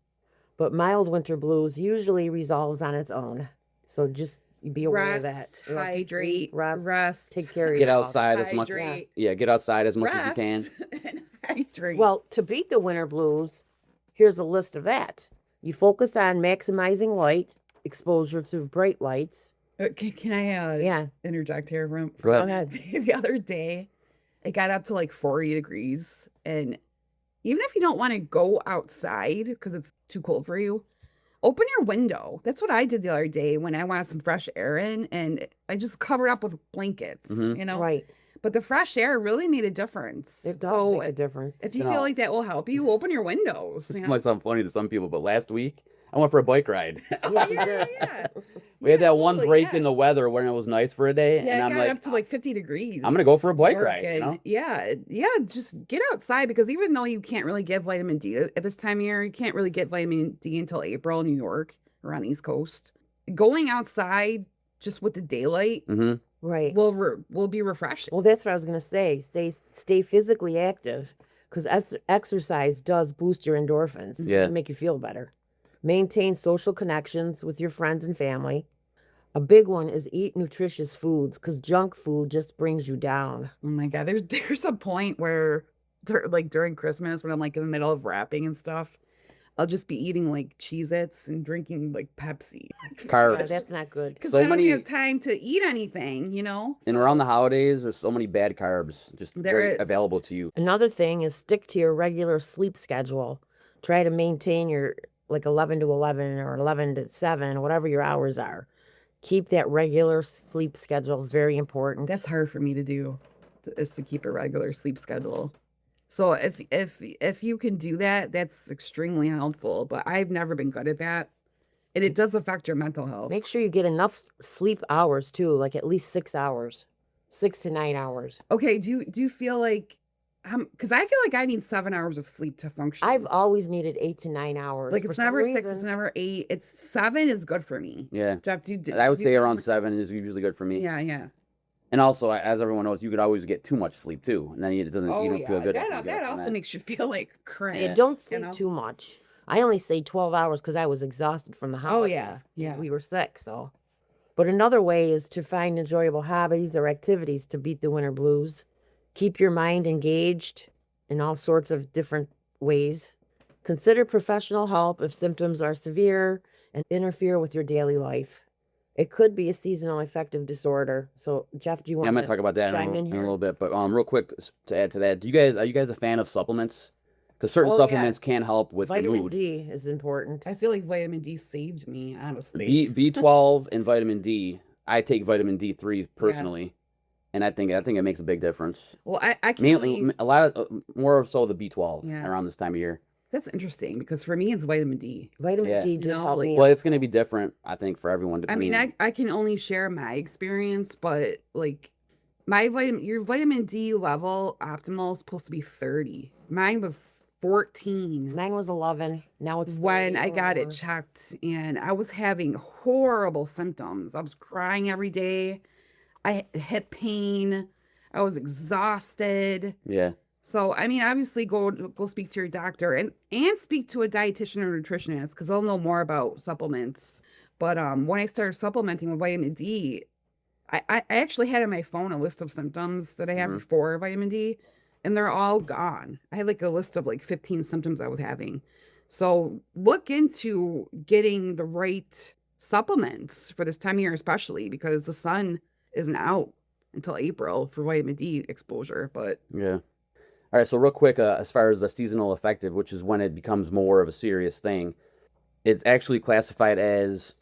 Speaker 3: But mild winter blues usually resolves on its own. So just be aware of that.
Speaker 2: Rest,
Speaker 3: You know, just
Speaker 2: hydrate,
Speaker 3: sleep, rest,
Speaker 2: rest,
Speaker 3: take care of
Speaker 1: Get
Speaker 3: yourself.
Speaker 1: outside as much.
Speaker 2: hydrate,
Speaker 1: Yeah, get outside as much as you can.
Speaker 2: rest, and hydrate.
Speaker 3: Well, to beat the winter blues, here's a list of that. You focus on maximizing light, exposure to bright lights.
Speaker 2: Can I
Speaker 3: Yeah,
Speaker 2: interject here? From
Speaker 1: Go
Speaker 3: go
Speaker 1: ahead.
Speaker 3: ahead.
Speaker 2: the other day, it got up to like 40 degrees, and even if you don't want to go outside because it's too cold for you, open your window. That's what I did the other day when I wanted some fresh air in, and I just covered up with blankets,
Speaker 1: Mhm.
Speaker 2: you know?
Speaker 3: Right.
Speaker 2: But the fresh air really made a difference.
Speaker 3: It does
Speaker 2: So
Speaker 3: make a difference.
Speaker 2: if you
Speaker 1: You
Speaker 2: feel
Speaker 1: know-
Speaker 2: like that will help you, open your windows.
Speaker 1: This
Speaker 2: You know?
Speaker 1: might sound funny to some people, but last week I went for a bike ride.
Speaker 2: Oh,
Speaker 3: Yeah,
Speaker 2: yeah.
Speaker 1: We had
Speaker 2: Yeah,
Speaker 1: that one
Speaker 2: totally,
Speaker 1: break
Speaker 2: yeah.
Speaker 1: in the weather when it was nice for a day,
Speaker 2: Yeah,
Speaker 1: and
Speaker 2: it
Speaker 1: I'm
Speaker 2: got
Speaker 1: like,
Speaker 2: up to like 50 degrees.
Speaker 1: I'm gonna go for a bike
Speaker 2: work,
Speaker 1: ride. You
Speaker 2: and
Speaker 1: know?
Speaker 2: yeah, just get outside because even though you can't really get vitamin D at this time of year, you can't really get vitamin D until April in New York or on the East Coast. Going outside just with the daylight
Speaker 1: Mm-hmm.
Speaker 3: Right.
Speaker 2: will be refreshing.
Speaker 3: Well, that's what I was going to say. Stay physically active because exercise does boost your endorphins.
Speaker 1: Yeah.
Speaker 3: To make you feel better. Maintain social connections with your friends and family. A big one is eat nutritious foods because junk food just brings you down.
Speaker 2: Oh my God, there's a point where like during Christmas when I'm like in the middle of wrapping and stuff, I'll just be eating like Cheez-Its and drinking like Pepsi.
Speaker 1: Carbs.
Speaker 3: That's not good.
Speaker 2: Because
Speaker 1: So
Speaker 2: I don't
Speaker 1: many-
Speaker 2: have time to eat anything, you know?
Speaker 1: And around the holidays, there's so many bad carbs just
Speaker 2: There
Speaker 1: very
Speaker 2: is.
Speaker 1: available to you.
Speaker 3: Another thing is stick to your regular sleep schedule. Try to maintain your like 11 to 11 or 11 to 7, whatever your hours are. Keep that regular sleep schedule is very important.
Speaker 2: That's hard for me to do, is to keep a regular sleep schedule. So if you can do that, that's extremely helpful. But I've never been good at that, and it does affect your mental health.
Speaker 3: Make sure you get enough sleep hours too, like at least 6 hours, 6 to 9 hours.
Speaker 2: Okay, do you feel like, because I feel like I need 7 hours of sleep to function.
Speaker 3: I've always needed 8 to 9 hours.
Speaker 2: like
Speaker 3: For
Speaker 2: it's
Speaker 3: some
Speaker 2: never 6, it's
Speaker 3: reason.
Speaker 2: never 8. It's 7 is good for me.
Speaker 1: Yeah.
Speaker 2: Jeff,
Speaker 1: I would
Speaker 2: do
Speaker 1: say
Speaker 2: you
Speaker 1: around
Speaker 2: feel-
Speaker 1: 7 is usually good for me.
Speaker 2: Yeah.
Speaker 1: And also, as everyone knows, you could always get too much sleep too, and then it doesn't.
Speaker 2: Oh
Speaker 1: you don't
Speaker 2: yeah,
Speaker 1: feel good. after
Speaker 2: that
Speaker 1: you get up from
Speaker 2: also
Speaker 1: that.
Speaker 2: makes you feel like crap.
Speaker 3: Yeah, don't
Speaker 2: you
Speaker 3: sleep
Speaker 2: know?
Speaker 3: too much. I only say 12 hours because I was exhausted from the
Speaker 2: Oh
Speaker 3: holidays.
Speaker 2: yeah.
Speaker 3: We were sick, so. But another way is to find enjoyable hobbies or activities to beat the winter blues. Keep your mind engaged in all sorts of different ways. Consider professional help if symptoms are severe and interfere with your daily life. It could be a seasonal affective disorder. So, Jeff, do you want
Speaker 1: Yeah, I'm gonna
Speaker 3: to
Speaker 1: talk about that
Speaker 3: chime
Speaker 1: in
Speaker 3: in
Speaker 1: a
Speaker 3: here?
Speaker 1: little bit. But real quick to add to that, are you guys a fan of supplements? because certain
Speaker 2: Oh, yeah.
Speaker 1: supplements can help with the
Speaker 3: Vitamin
Speaker 1: mood.
Speaker 3: D is important.
Speaker 2: I feel like vitamin D saved me, honestly.
Speaker 1: B12 and vitamin D. I take vitamin D3 personally, and I think it makes a big difference.
Speaker 2: Well, I can
Speaker 1: Mainly,
Speaker 2: only,
Speaker 1: a lot of more so the B12
Speaker 2: Yeah.
Speaker 1: around this time of year.
Speaker 2: that's interesting because for me it's vitamin D.
Speaker 3: Vitamin
Speaker 1: Yeah.
Speaker 3: D did
Speaker 2: You know,
Speaker 3: help
Speaker 2: like-
Speaker 3: me.
Speaker 1: Well, it's going to be different, I think, for everyone.
Speaker 2: I mean,
Speaker 1: Depending.
Speaker 2: I can only share my experience, but like your vitamin D level optimal is supposed to be 30. Mine was 14
Speaker 3: Mine was 11. Now it's
Speaker 2: when
Speaker 3: 30
Speaker 2: I
Speaker 3: or
Speaker 2: got it
Speaker 3: more.
Speaker 2: checked, and I was having horrible symptoms. I was crying every day. I had hip pain. I was exhausted.
Speaker 1: Yeah.
Speaker 2: So, I mean, obviously go speak to your doctor and speak to a dietitian or nutritionist because they'll know more about supplements. But when I started supplementing with vitamin D, I actually had on my phone a list of symptoms that I had
Speaker 1: Mhm.
Speaker 2: before vitamin D, and they're all gone. I had like a list of like 15 symptoms I was having. So look into getting the right supplements for this time of year, especially because the sun isn't out until April for vitamin D exposure. But
Speaker 1: Yeah. All right. So real quick, as far as the seasonal affective, which is when it becomes more of a serious thing, it's actually classified as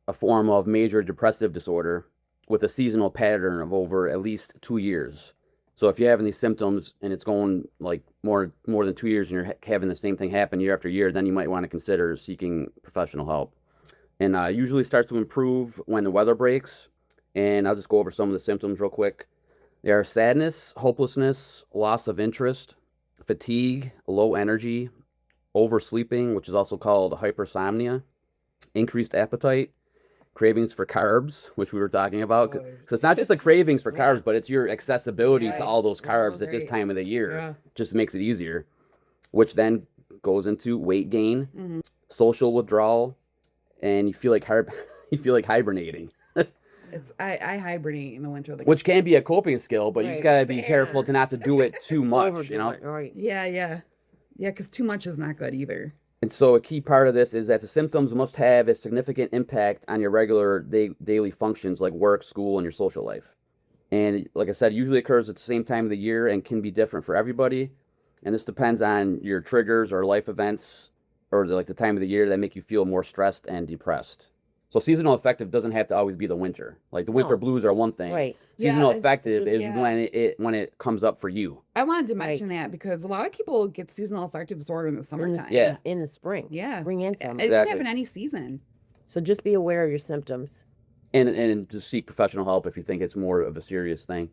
Speaker 1: a form of major depressive disorder with a seasonal pattern of over at least 2 years. So if you're having these symptoms and it's going like more than 2 years and you're having the same thing happen year after year, then you might want to consider seeking professional help. And usually starts to improve when the weather breaks. And I'll just go over some of the symptoms real quick. They are sadness, hopelessness, loss of interest, fatigue, low energy, oversleeping, which is also called hypersomnia, increased appetite, cravings for carbs, which we were talking about.
Speaker 2: Oh,
Speaker 1: So it's not just the cravings for
Speaker 2: yeah.
Speaker 1: carbs, but it's your accessibility
Speaker 2: Right.
Speaker 1: to all those
Speaker 2: Oh,
Speaker 1: carbs at this
Speaker 2: great.
Speaker 1: time of the year.
Speaker 2: yeah.
Speaker 1: Just makes it easier, which then goes into weight gain,
Speaker 2: Mhm.
Speaker 1: social withdrawal, and you feel like hibernating,
Speaker 2: I hibernate in the winter. Like,
Speaker 1: which can be a coping skill, but you just
Speaker 2: Right.
Speaker 1: gotta be careful to not to do it too much,
Speaker 3: Overdo
Speaker 1: you know.
Speaker 3: it, right.
Speaker 2: yeah, because too much is not good either.
Speaker 1: And so a key part of this is that the symptoms must have a significant impact on your regular daily functions like work, school, and your social life. And like I said, usually occurs at the same time of the year and can be different for everybody. And this depends on your triggers or life events or the time of the year that make you feel more stressed and depressed. So seasonal affective doesn't have to always be the winter. Like the winter
Speaker 3: No.
Speaker 1: blues are one thing.
Speaker 3: Right.
Speaker 1: Seasonal
Speaker 2: Yeah,
Speaker 1: affective
Speaker 3: just-
Speaker 1: is
Speaker 2: yeah.
Speaker 1: when it comes up for you.
Speaker 2: I wanted to
Speaker 3: Right.
Speaker 2: mention that because a lot of people get seasonal affective disorder in the summertime.
Speaker 1: Yeah.
Speaker 3: In the spring.
Speaker 2: Yeah.
Speaker 3: Spring and
Speaker 2: It
Speaker 3: summer.
Speaker 2: can
Speaker 1: Exactly.
Speaker 2: happen any season.
Speaker 3: So just be aware of your symptoms.
Speaker 1: And just seek professional help if you think it's more of a serious thing.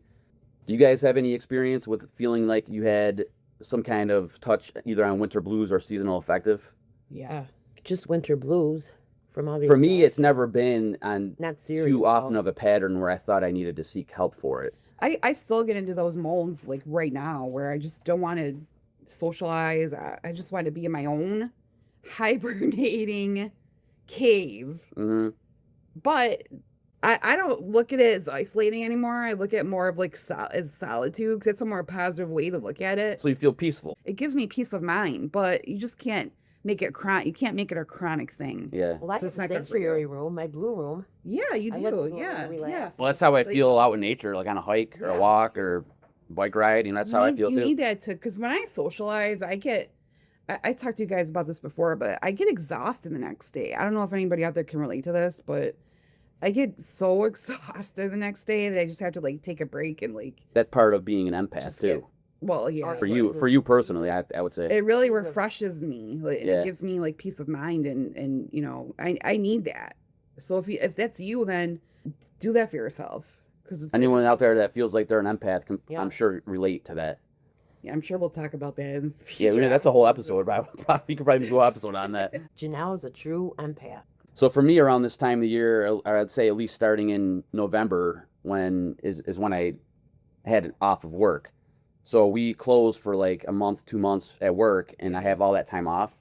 Speaker 1: Do you guys have any experience with feeling like you had some kind of touch either on winter blues or seasonal affective?
Speaker 2: Yeah.
Speaker 3: Just winter blues from all the
Speaker 1: For me, it's never been on
Speaker 3: not serious.
Speaker 1: too often
Speaker 3: though.
Speaker 1: of a pattern where I thought I needed to seek help for it.
Speaker 2: I still get into those molds like right now where I just don't want to socialize. I just want to be in my own hibernating cave.
Speaker 1: Hmm.
Speaker 2: But I don't look at it as isolating anymore. I look at it more of like as solitude because it's a more positive way to look at it.
Speaker 1: So you feel peaceful.
Speaker 2: It gives me peace of mind, but you just can't make it chronic. You can't make it a chronic thing.
Speaker 1: Yeah.
Speaker 3: Well, I have
Speaker 2: That's
Speaker 3: a
Speaker 2: not good for you.
Speaker 3: sanctuary room, my blue room.
Speaker 2: Yeah, you
Speaker 3: I like to
Speaker 2: do.
Speaker 3: go there
Speaker 2: Yeah,
Speaker 3: and
Speaker 2: yeah.
Speaker 3: relax.
Speaker 1: Well, that's how I
Speaker 2: Like-
Speaker 1: feel out in nature, like on a hike or a
Speaker 2: Yeah.
Speaker 1: walk or bike ride. That's how I feel
Speaker 2: You
Speaker 1: too.
Speaker 2: need that because when I socialize, I talked to you guys about this before, but I get exhausted the next day. I don't know if anybody out there can relate to this, but I get so exhausted the next day that I just have to like take a break and like,
Speaker 1: That's part of being an empath
Speaker 2: Just
Speaker 1: too.
Speaker 2: get- well, yeah.
Speaker 3: Or
Speaker 1: For you personally, I would say.
Speaker 2: It really
Speaker 3: Jesus.
Speaker 2: refreshes me. Like, and
Speaker 1: Yeah.
Speaker 2: it gives me like peace of mind and I need that. So if that's you, then do that for yourself. Because
Speaker 1: Anyone out there that feels like they're an empath can,
Speaker 3: Yeah.
Speaker 1: I'm sure, relate to that.
Speaker 2: Yeah, I'm sure we'll talk about that. In
Speaker 1: Yeah,
Speaker 2: future
Speaker 1: that's a whole
Speaker 2: episodes.
Speaker 1: episode. But we could probably do an episode on that.
Speaker 3: Janelle is a true empath.
Speaker 1: So for me, around this time of the year, or I'd say at least starting in November, when I had it off of work. So we close for like a month, 2 months at work, and I have all that time off.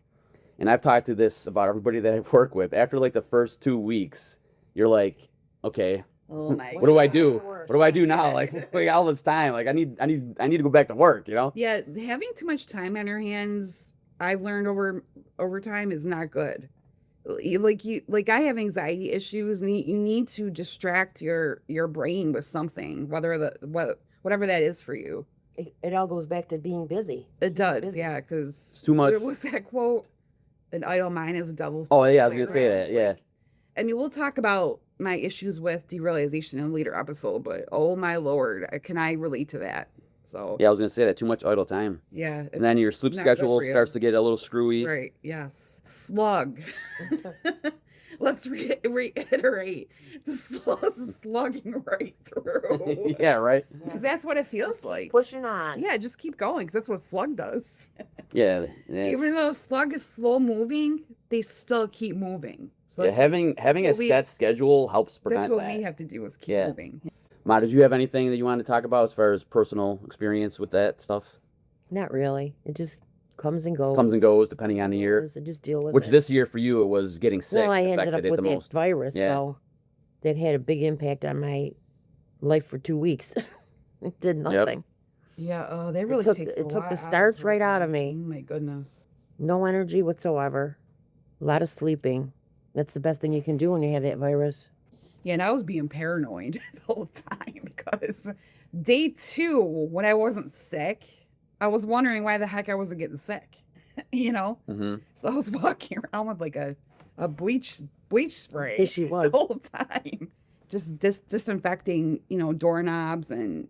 Speaker 1: And I've talked to this about everybody that I've worked with. After like the first 2 weeks, you're like, okay,
Speaker 2: Oh my
Speaker 1: what do I do?
Speaker 3: God.
Speaker 1: What do I do now? Like all this time, like I need to go back to work, you know?
Speaker 2: Yeah, having too much time on your hands, I've learned over time is not good. Like I have anxiety issues, and you need to distract your brain with something, whatever that is for you.
Speaker 3: it all goes back to being busy.
Speaker 2: It does,
Speaker 3: busy.
Speaker 2: yeah, because
Speaker 1: It's too much.
Speaker 2: What was that quote? An idle mind is a devil's.
Speaker 1: Oh yeah, I was
Speaker 2: playground.
Speaker 1: gonna say that. Yeah.
Speaker 2: Like, I mean, we'll talk about my issues with derealization in a later episode, but oh my lord, can I relate to that? So
Speaker 1: Yeah, I was gonna say that. Too much idle time,
Speaker 2: yeah,
Speaker 1: and then your
Speaker 2: it's
Speaker 1: sleep
Speaker 2: not good
Speaker 1: schedule
Speaker 2: for you.
Speaker 1: starts to get a little screwy.
Speaker 2: Right. Yes. Slug. Let's reiterate. It's slugging right through.
Speaker 1: Yeah, right.
Speaker 2: Because that's what it feels like.
Speaker 3: Pushing on.
Speaker 2: Yeah, just keep going because that's what slug does.
Speaker 1: Yeah.
Speaker 2: Even though slug is slow moving, they still keep moving. So
Speaker 1: Yeah,
Speaker 2: that's,
Speaker 1: having a
Speaker 2: what we-
Speaker 1: set schedule helps
Speaker 2: that's
Speaker 1: prevent
Speaker 2: what
Speaker 1: that.
Speaker 2: we have to do is keep
Speaker 1: Yeah.
Speaker 2: moving.
Speaker 1: Ma, did you have anything that you wanted to talk about as far as personal experience with that stuff?
Speaker 3: Not really. It just comes and goes.
Speaker 1: Comes and goes depending on the year.
Speaker 3: goes, and just deal with
Speaker 1: Which
Speaker 3: it.
Speaker 1: this year for you, it was getting sick
Speaker 3: Well, I ended
Speaker 1: affected
Speaker 3: up
Speaker 1: it
Speaker 3: with
Speaker 1: the
Speaker 3: that
Speaker 1: most.
Speaker 3: virus,
Speaker 1: Yeah.
Speaker 3: so that had a big impact on my life for 2 weeks. It did nothing.
Speaker 2: Yeah, they really
Speaker 3: took-
Speaker 2: takes
Speaker 3: it
Speaker 2: a
Speaker 3: took
Speaker 2: lot
Speaker 3: the
Speaker 2: out
Speaker 3: starch
Speaker 2: a
Speaker 3: right out
Speaker 2: person.
Speaker 3: of me.
Speaker 2: Oh my goodness.
Speaker 3: No energy whatsoever. A lot of sleeping. That's the best thing you can do when you have that virus.
Speaker 2: Yeah, and I was being paranoid the whole time because day 2, when I wasn't sick, I was wondering why the heck I wasn't getting sick. You know?
Speaker 1: Mm-hmm.
Speaker 2: So I was walking around with like a bleach spray
Speaker 3: Yes, she was.
Speaker 2: the whole time. Just disinfecting, doorknobs and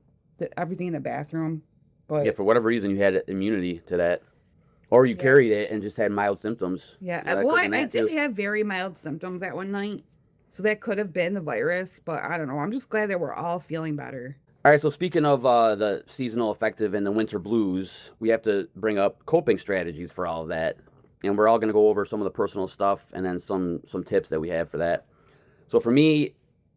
Speaker 2: everything in the bathroom. But
Speaker 1: Yeah, for whatever reason, you had immunity to that. Or you carried it and just had mild symptoms.
Speaker 2: yeah,
Speaker 1: that
Speaker 2: well,
Speaker 1: could've been
Speaker 2: I
Speaker 1: that,
Speaker 2: did
Speaker 1: too.
Speaker 2: have very mild symptoms that one night. So that could have been the virus, but I don't know. I'm just glad that we're all feeling better.
Speaker 1: All right, so speaking of the seasonal affective and the winter blues, we have to bring up coping strategies for all of that. And we're all going to go over some of the personal stuff and then some tips that we have for that. So for me,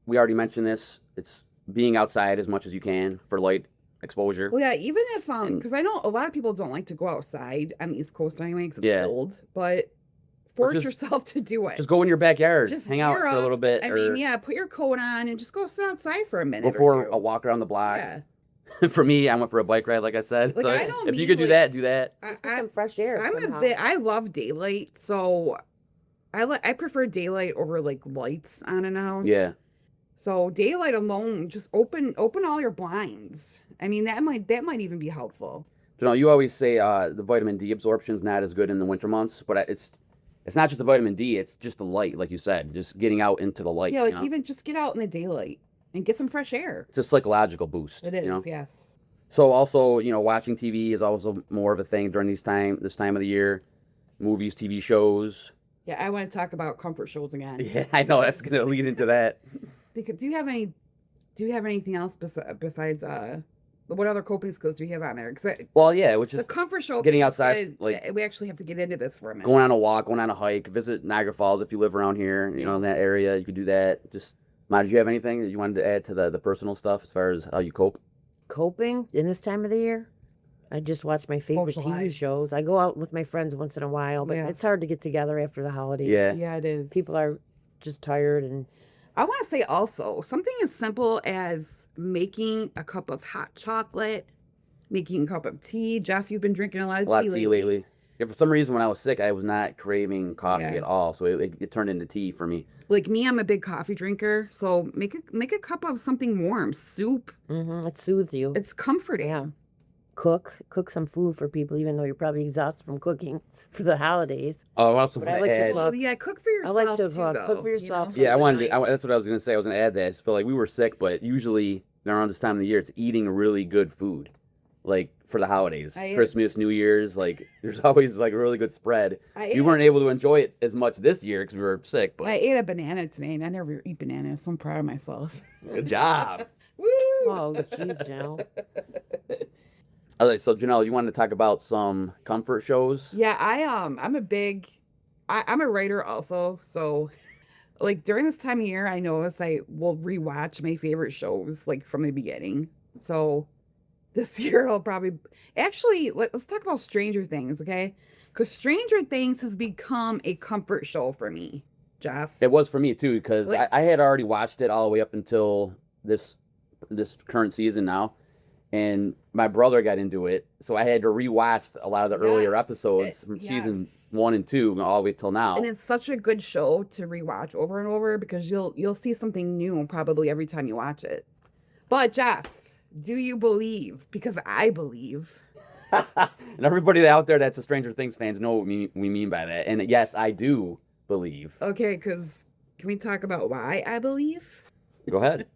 Speaker 1: we already mentioned this. It's being outside as much as you can for light exposure.
Speaker 2: Well, yeah, even if,
Speaker 1: And-
Speaker 2: because I know a lot of people don't like to go outside on the East Coast anyway because it's
Speaker 1: Yeah.
Speaker 2: cold, but
Speaker 1: Or
Speaker 2: force
Speaker 1: just-
Speaker 2: yourself to do it.
Speaker 1: Just go in your backyard,
Speaker 2: Just
Speaker 1: hang out
Speaker 2: gear
Speaker 1: for a
Speaker 2: up.
Speaker 1: little bit,
Speaker 2: I
Speaker 1: or
Speaker 2: mean, yeah, put your coat on and just go sit outside for a minute.
Speaker 1: go
Speaker 2: or
Speaker 1: for
Speaker 2: two.
Speaker 1: a walk around the block.
Speaker 2: Yeah.
Speaker 1: For me, I went for a bike ride, like I said.
Speaker 2: Like,
Speaker 1: so
Speaker 2: I know
Speaker 1: if
Speaker 2: me,
Speaker 1: you could do
Speaker 2: like-
Speaker 1: that, do that.
Speaker 3: Get some fresh air.
Speaker 2: I'm
Speaker 3: somehow.
Speaker 2: I love daylight, so I prefer daylight over like lights on in a house.
Speaker 1: Yeah.
Speaker 2: So daylight alone, just open all your blinds. I mean, that might even be helpful.
Speaker 1: You always say the vitamin D absorption is not as good in the winter months, but it's not just the vitamin D, it's just the light, like you said, just getting out into the light.
Speaker 2: Yeah, like
Speaker 1: you know?
Speaker 2: even just get out in the daylight and get some fresh air.
Speaker 1: It's a psychological boost.
Speaker 2: It is,
Speaker 1: You know?
Speaker 2: yes.
Speaker 1: So also, watching TV is also more of a thing during this time of the year. Movies, TV shows.
Speaker 2: Yeah, I want to talk about comfort shows again.
Speaker 1: Yeah, I know that's gonna lead into that.
Speaker 2: Because do you have anything else besides what other coping skills do you have on there? Because
Speaker 1: Well, yeah, which
Speaker 2: the
Speaker 1: is
Speaker 2: comfort show
Speaker 1: getting
Speaker 2: piece,
Speaker 1: outside, like-
Speaker 2: we actually have to get into this for a minute.
Speaker 1: going on a walk, going on a hike, visit Niagara Falls if you live around here, in that area, you could do that. Just, Ma, did you have anything that you wanted to add to the personal stuff as far as how you cope?
Speaker 3: Coping in this time of the year? I just watch my favorite TV
Speaker 2: Socialize.
Speaker 3: shows. I go out with my friends once in a while, but
Speaker 2: Yeah.
Speaker 3: it's hard to get together after the holidays.
Speaker 1: Yeah.
Speaker 2: Yeah, it is.
Speaker 3: People are just tired and
Speaker 2: I want to say also something as simple as making a cup of hot chocolate, making a cup of tea. Jeff, you've been drinking a lot of
Speaker 1: A lot
Speaker 2: tea
Speaker 1: of tea lately. Yeah, for some reason, when I was sick, I was not craving coffee
Speaker 2: Yeah.
Speaker 1: at all, so it turned into tea for me.
Speaker 2: Like me, I'm a big coffee drinker, so make a cup of something warm, soup.
Speaker 3: it soothes you.
Speaker 2: It's comforting.
Speaker 3: Yeah. Cook some food for people, even though you're probably exhausted from cooking for the holidays.
Speaker 1: Oh, I also
Speaker 3: But I
Speaker 1: want to
Speaker 3: like to
Speaker 1: add.
Speaker 3: cook.
Speaker 2: Yeah, cook for
Speaker 3: I
Speaker 2: yourself.
Speaker 3: like to
Speaker 2: too,
Speaker 3: cook.
Speaker 2: though,
Speaker 3: Cook for yourself.
Speaker 1: Yeah, I wanted.
Speaker 2: Like,
Speaker 1: That's what I was gonna say. I was gonna add that. I just feel like we were sick, but usually around this time of the year, it's eating really good food, like for the holidays,
Speaker 2: I-
Speaker 1: Christmas, New Year's. Like there's always like a really good spread.
Speaker 2: I
Speaker 1: We
Speaker 2: ate-
Speaker 1: weren't able to enjoy it as much this year because we were sick.
Speaker 2: I
Speaker 1: But
Speaker 2: ate a banana today, and I never eat bananas, so I'm proud of myself.
Speaker 1: good job.
Speaker 2: Woo!
Speaker 3: Oh, jeez, Janelle.
Speaker 1: All right, so Janelle, you wanted to talk about some comfort shows?
Speaker 2: Yeah, I'm a writer also, so like during this time of year, I notice I will rewatch my favorite shows like from the beginning. So this year I'll probably actually let's talk about Stranger Things, okay? Because Stranger Things has become a comfort show for me, Jeff.
Speaker 1: It was for me too, because
Speaker 2: Like-
Speaker 1: I had already watched it all the way up until this current season now, and my brother got into it, so I had to rewatch a lot of the earlier
Speaker 2: Yes,
Speaker 1: episodes from season
Speaker 2: yes.
Speaker 1: 1 and 2 all the way till now.
Speaker 2: And it's such a good show to rewatch over and over because you'll see something new probably every time you watch it. But Jeff, Do you believe? Because I believe.
Speaker 1: And everybody out there that's a Stranger Things fans know what we mean by that. And yes, I do believe.
Speaker 2: Okay, because can we talk about why I believe?
Speaker 1: Go ahead.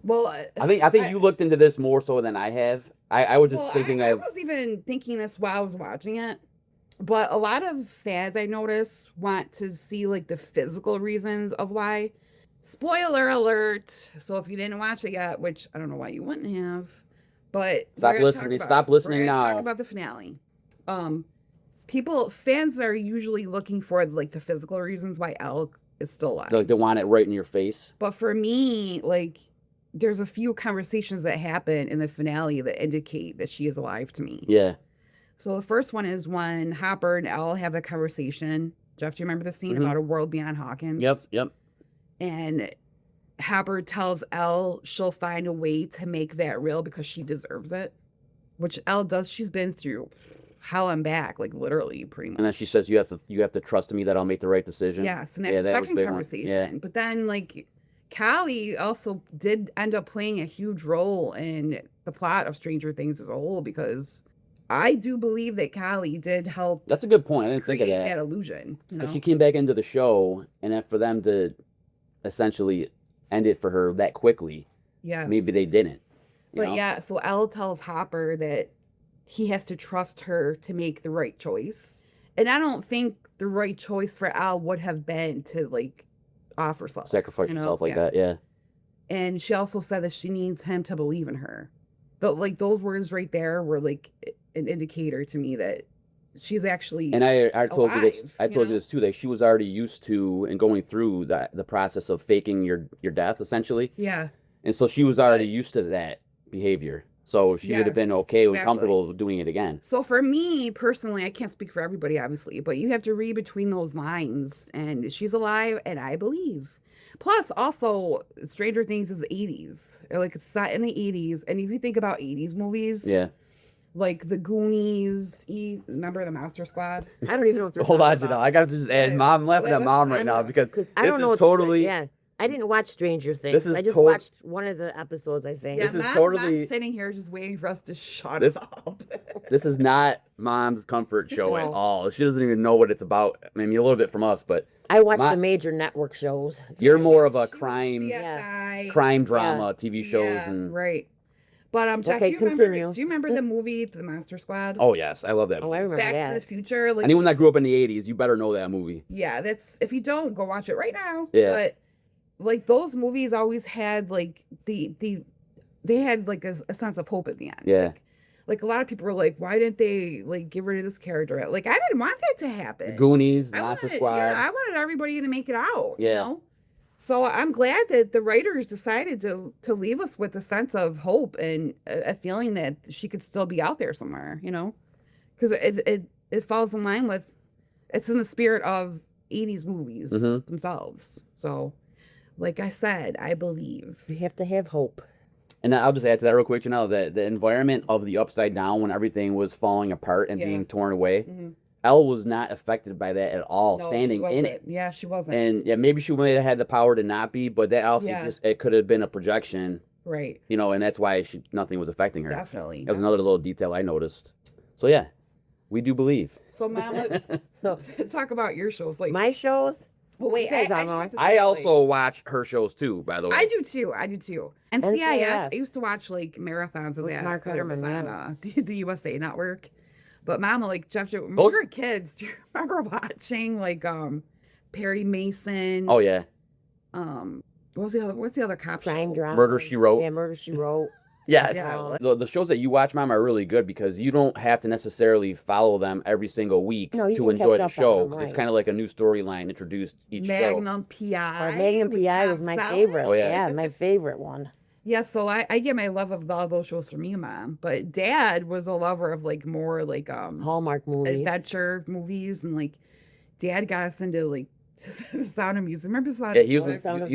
Speaker 2: Well,
Speaker 1: I think you looked into this more so than I have. I was just thinking
Speaker 2: I was even thinking this while I was watching it. But a lot of fans I notice want to see like the physical reasons of why. Spoiler alert. So if you didn't watch it yet, which I don't know why you wouldn't have, but
Speaker 1: Stop listening. Stop listening now.
Speaker 2: Talk about the finale. Fans are usually looking for like the physical reasons why Elle is still alive.
Speaker 1: Like they want it right in your face.
Speaker 2: But for me, like there's a few conversations that happen in the finale that indicate that she is alive to me.
Speaker 1: Yeah.
Speaker 2: So the first one is when Hopper and Elle have a conversation. Jeff, do you remember the scene about a world beyond Hawkins?
Speaker 1: Yep.
Speaker 2: And Hopper tells Elle she'll find a way to make that real because she deserves it, which Elle does. She's been through hell and back, like literally, pretty much.
Speaker 1: And then she says, "You have to trust me that I'll make the right decision."
Speaker 2: Yes, and that's the second conversation. Yeah. But then, like, Callie also did end up playing a huge role in the plot of Stranger Things as a whole because I do believe that Callie did help.
Speaker 1: That's a good point. I didn't think of
Speaker 2: create
Speaker 1: that.
Speaker 2: That illusion.
Speaker 1: Because she came back into the show, and then for them to essentially end it for her that quickly, maybe they didn't.
Speaker 2: But yeah, so Elle tells Hopper that he has to trust her to make the right choice. And I don't think the right choice for Elle would have been to, like, off herself.
Speaker 1: Sacrifice yourself like that, yeah.
Speaker 2: And she also said that she needs him to believe in her. But, like, those words right there were, like, an indicator to me that she's actually
Speaker 1: And I told
Speaker 2: alive,
Speaker 1: you this. I told you this too. That she was already used to and going through the process of faking your death, essentially.
Speaker 2: Yeah.
Speaker 1: And so she was already used to that behavior. So she would have been okay and comfortable doing it again.
Speaker 2: So for me personally, I can't speak for everybody, obviously, but you have to read between those lines. And she's alive, and I believe. Plus, also, Stranger Things is the 80s. Like, it's set in the 80s. And if you think about 80s movies, like The Goonies, remember the Monster Squad?
Speaker 3: I don't even know what they're
Speaker 1: Hold on,
Speaker 3: about.
Speaker 1: Janelle. I got to just add, Mom, I'm laughing at Mom right now because
Speaker 3: I don't know
Speaker 1: totally.
Speaker 3: Yeah. I didn't watch Stranger Things. I just watched one of the episodes, I think.
Speaker 2: Yeah,
Speaker 1: this is totally.
Speaker 2: Mom's sitting here just waiting for us to shut it up.
Speaker 1: This is not Mom's comfort show at all. She doesn't even know what it's about. I mean, a little bit from us, but
Speaker 3: I watch the major network shows.
Speaker 1: You're more of a crime drama TV shows and
Speaker 2: right. But Jeff,
Speaker 3: okay, continue.
Speaker 2: Do you remember the movie The Monster Squad?
Speaker 1: Oh yes, I love that movie.
Speaker 3: Oh, I remember
Speaker 2: Back
Speaker 3: that.
Speaker 2: to the Future. Like,
Speaker 1: anyone that grew up in the '80s, you better know that movie.
Speaker 2: Yeah, that's if you don't, go watch it right now.
Speaker 1: Yeah.
Speaker 2: But like those movies always had like they had like a sense of hope at the end.
Speaker 1: Yeah.
Speaker 2: Like a lot of people were like, why didn't they like get rid of this character? Like I didn't want that to happen.
Speaker 1: The Goonies, Monster Squad.
Speaker 2: Yeah, I wanted everybody to make it out.
Speaker 1: Yeah.
Speaker 2: You know? So I'm glad that the writers decided to leave us with a sense of hope and a feeling that she could still be out there somewhere, you know, because it falls in line with, it's in the spirit of 80s movies themselves. So, like I said, I believe.
Speaker 3: You have to have hope.
Speaker 1: And I'll just add to that real quick, Janelle, that the environment of the Upside Down when everything was falling apart and being torn away, Elle was not affected by that at all, standing in it.
Speaker 2: Yeah, she wasn't.
Speaker 1: And yeah, maybe she might have had the power to not be, but that also it could have been a projection.
Speaker 2: Right.
Speaker 1: You know, and that's why nothing was affecting her.
Speaker 2: Definitely.
Speaker 1: That was another little detail I noticed. So yeah, we do believe.
Speaker 2: So Mama, talk about your shows. Like
Speaker 3: my shows?
Speaker 2: Well, wait,
Speaker 1: I also watch her shows too, by the way.
Speaker 2: I do too. And CIS, I used to watch like marathons of that.
Speaker 3: Mark Hutterman,
Speaker 2: on the USA Network. But Mama, like Jeff, when we were kids, do you remember watching like Perry Mason?
Speaker 1: Oh yeah.
Speaker 2: What's the other cop
Speaker 3: Crime drama?
Speaker 1: Murder, She Wrote.
Speaker 3: Yeah, Murder, She Wrote.
Speaker 1: Yeah. The shows that you watch, Mom, are really good because you don't have to necessarily follow them every single week to enjoy the show. It's kind of like a new storyline introduced each
Speaker 2: Magnum P.I.
Speaker 3: Magnum P.I. was my favorite.
Speaker 1: Oh, yeah.
Speaker 3: My favorite one.
Speaker 2: Yeah, so I get my love of all those shows from you, Mom. But Dad was a lover of like more like
Speaker 3: Hallmark movies,
Speaker 2: adventure movies, and like Dad got us into like The Sound of Music. Remember Sound?
Speaker 1: Yeah, he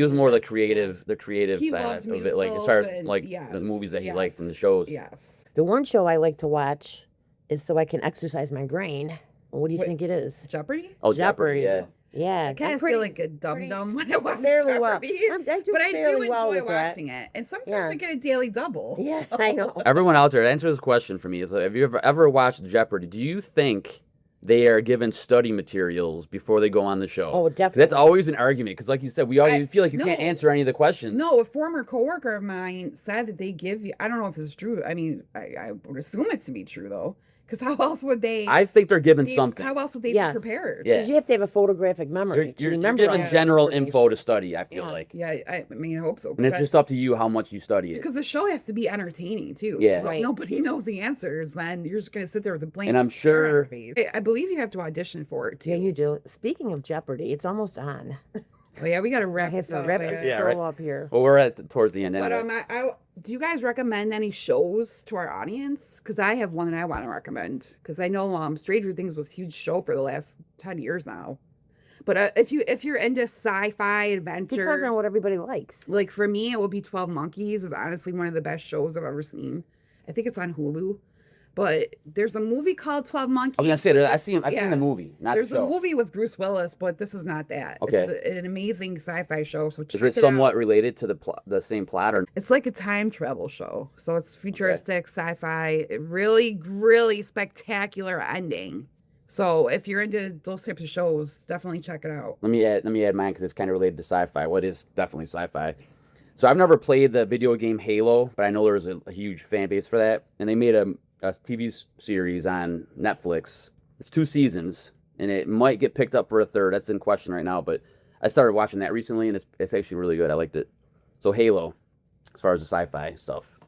Speaker 1: was more the creative side of it, like as far as like the movies that he liked and the shows.
Speaker 2: Yes.
Speaker 3: The one show I like to watch is so I can exercise my brain. What do you think it is?
Speaker 2: Jeopardy?
Speaker 1: Oh, Jeopardy, yeah.
Speaker 3: Yeah,
Speaker 2: I kind
Speaker 3: I'm
Speaker 2: of
Speaker 3: pretty-
Speaker 2: feel like a
Speaker 3: pretty-
Speaker 2: dum-dum when I watch
Speaker 3: fairly well.
Speaker 2: Jeopardy.
Speaker 3: I do
Speaker 2: But I do
Speaker 3: fairly well
Speaker 2: enjoy
Speaker 3: with that.
Speaker 2: watching it. And sometimes
Speaker 3: Yeah.
Speaker 2: I get a daily double.
Speaker 3: Yeah, I know.
Speaker 1: Everyone out there, answer this question for me: is have you ever watched Jeopardy? Do you think they are given study materials before they go on the show?
Speaker 3: Oh,
Speaker 1: 'Cause
Speaker 3: definitely.
Speaker 1: that's always an argument. Because, like you said, we always feel like you can't
Speaker 2: no.
Speaker 1: answer any of the questions.
Speaker 2: No, a former coworker of mine said that they give you, I don't know if this is true. I mean, I would assume it to be true, though. Because how else would they?
Speaker 1: I think they're given something.
Speaker 2: How else would they
Speaker 3: Yes.
Speaker 2: be prepared?
Speaker 1: Yeah.
Speaker 3: Because you have to have a photographic memory to
Speaker 1: You're
Speaker 3: remember all
Speaker 1: given
Speaker 3: that
Speaker 1: general
Speaker 3: information.
Speaker 1: info to study. I feel
Speaker 3: Yeah.
Speaker 1: like,
Speaker 2: Yeah, I mean, I hope so.
Speaker 1: and it's just up to you how much you study it.
Speaker 2: Because the show has to be entertaining too.
Speaker 1: Yeah.
Speaker 2: So
Speaker 3: Right.
Speaker 2: if nobody knows the answers, then you're just gonna sit there with a blank.
Speaker 1: And I'm
Speaker 2: stare on your
Speaker 1: sure-
Speaker 2: face. I believe you have to audition for it too.
Speaker 3: Yeah, you do. Speaking of Jeopardy, it's almost on.
Speaker 2: Oh, yeah, we gotta
Speaker 3: I
Speaker 2: wrap
Speaker 3: have
Speaker 2: this
Speaker 3: to
Speaker 2: up.
Speaker 3: wrap
Speaker 2: yeah.
Speaker 3: this
Speaker 1: Yeah,
Speaker 3: show
Speaker 1: right.
Speaker 3: up here.
Speaker 1: Well, we're towards the end.
Speaker 2: But
Speaker 1: Anyway.
Speaker 2: do you guys recommend any shows to our audience? Because I have one that I want to recommend. Because I know Stranger Things was a huge show for the last 10 years now. But if you're into sci-fi
Speaker 3: Depends
Speaker 2: adventure,
Speaker 3: on what everybody likes.
Speaker 2: like for me, it would be 12 Monkeys. Is honestly one of the best shows I've ever seen. I think it's on Hulu. But there's a movie called 12 Monkeys.
Speaker 1: I was gonna say,
Speaker 2: with
Speaker 1: I've
Speaker 2: this-
Speaker 1: seen
Speaker 2: yeah.
Speaker 1: the movie, not
Speaker 2: There's
Speaker 1: the show.
Speaker 2: a movie with Bruce Willis, but this is not that.
Speaker 1: Okay.
Speaker 2: It's an amazing sci-fi show. So check
Speaker 1: Is it
Speaker 2: it out.
Speaker 1: somewhat related to the same plot, or
Speaker 2: It's like a time travel show. So it's futuristic, sci-fi, really, really spectacular ending. So if you're into those types of shows, definitely check it out.
Speaker 1: let me add mine because it's kind of related to sci-fi. What is definitely sci-fi? So I've never played the video game Halo, but I know there's a huge fan base for that, and they made a TV series on Netflix. It's 2 seasons, and it might get picked up for a third. That's in question right now, but I started watching that recently, and it's actually really good. I liked it. So Halo, as far as the sci-fi stuff.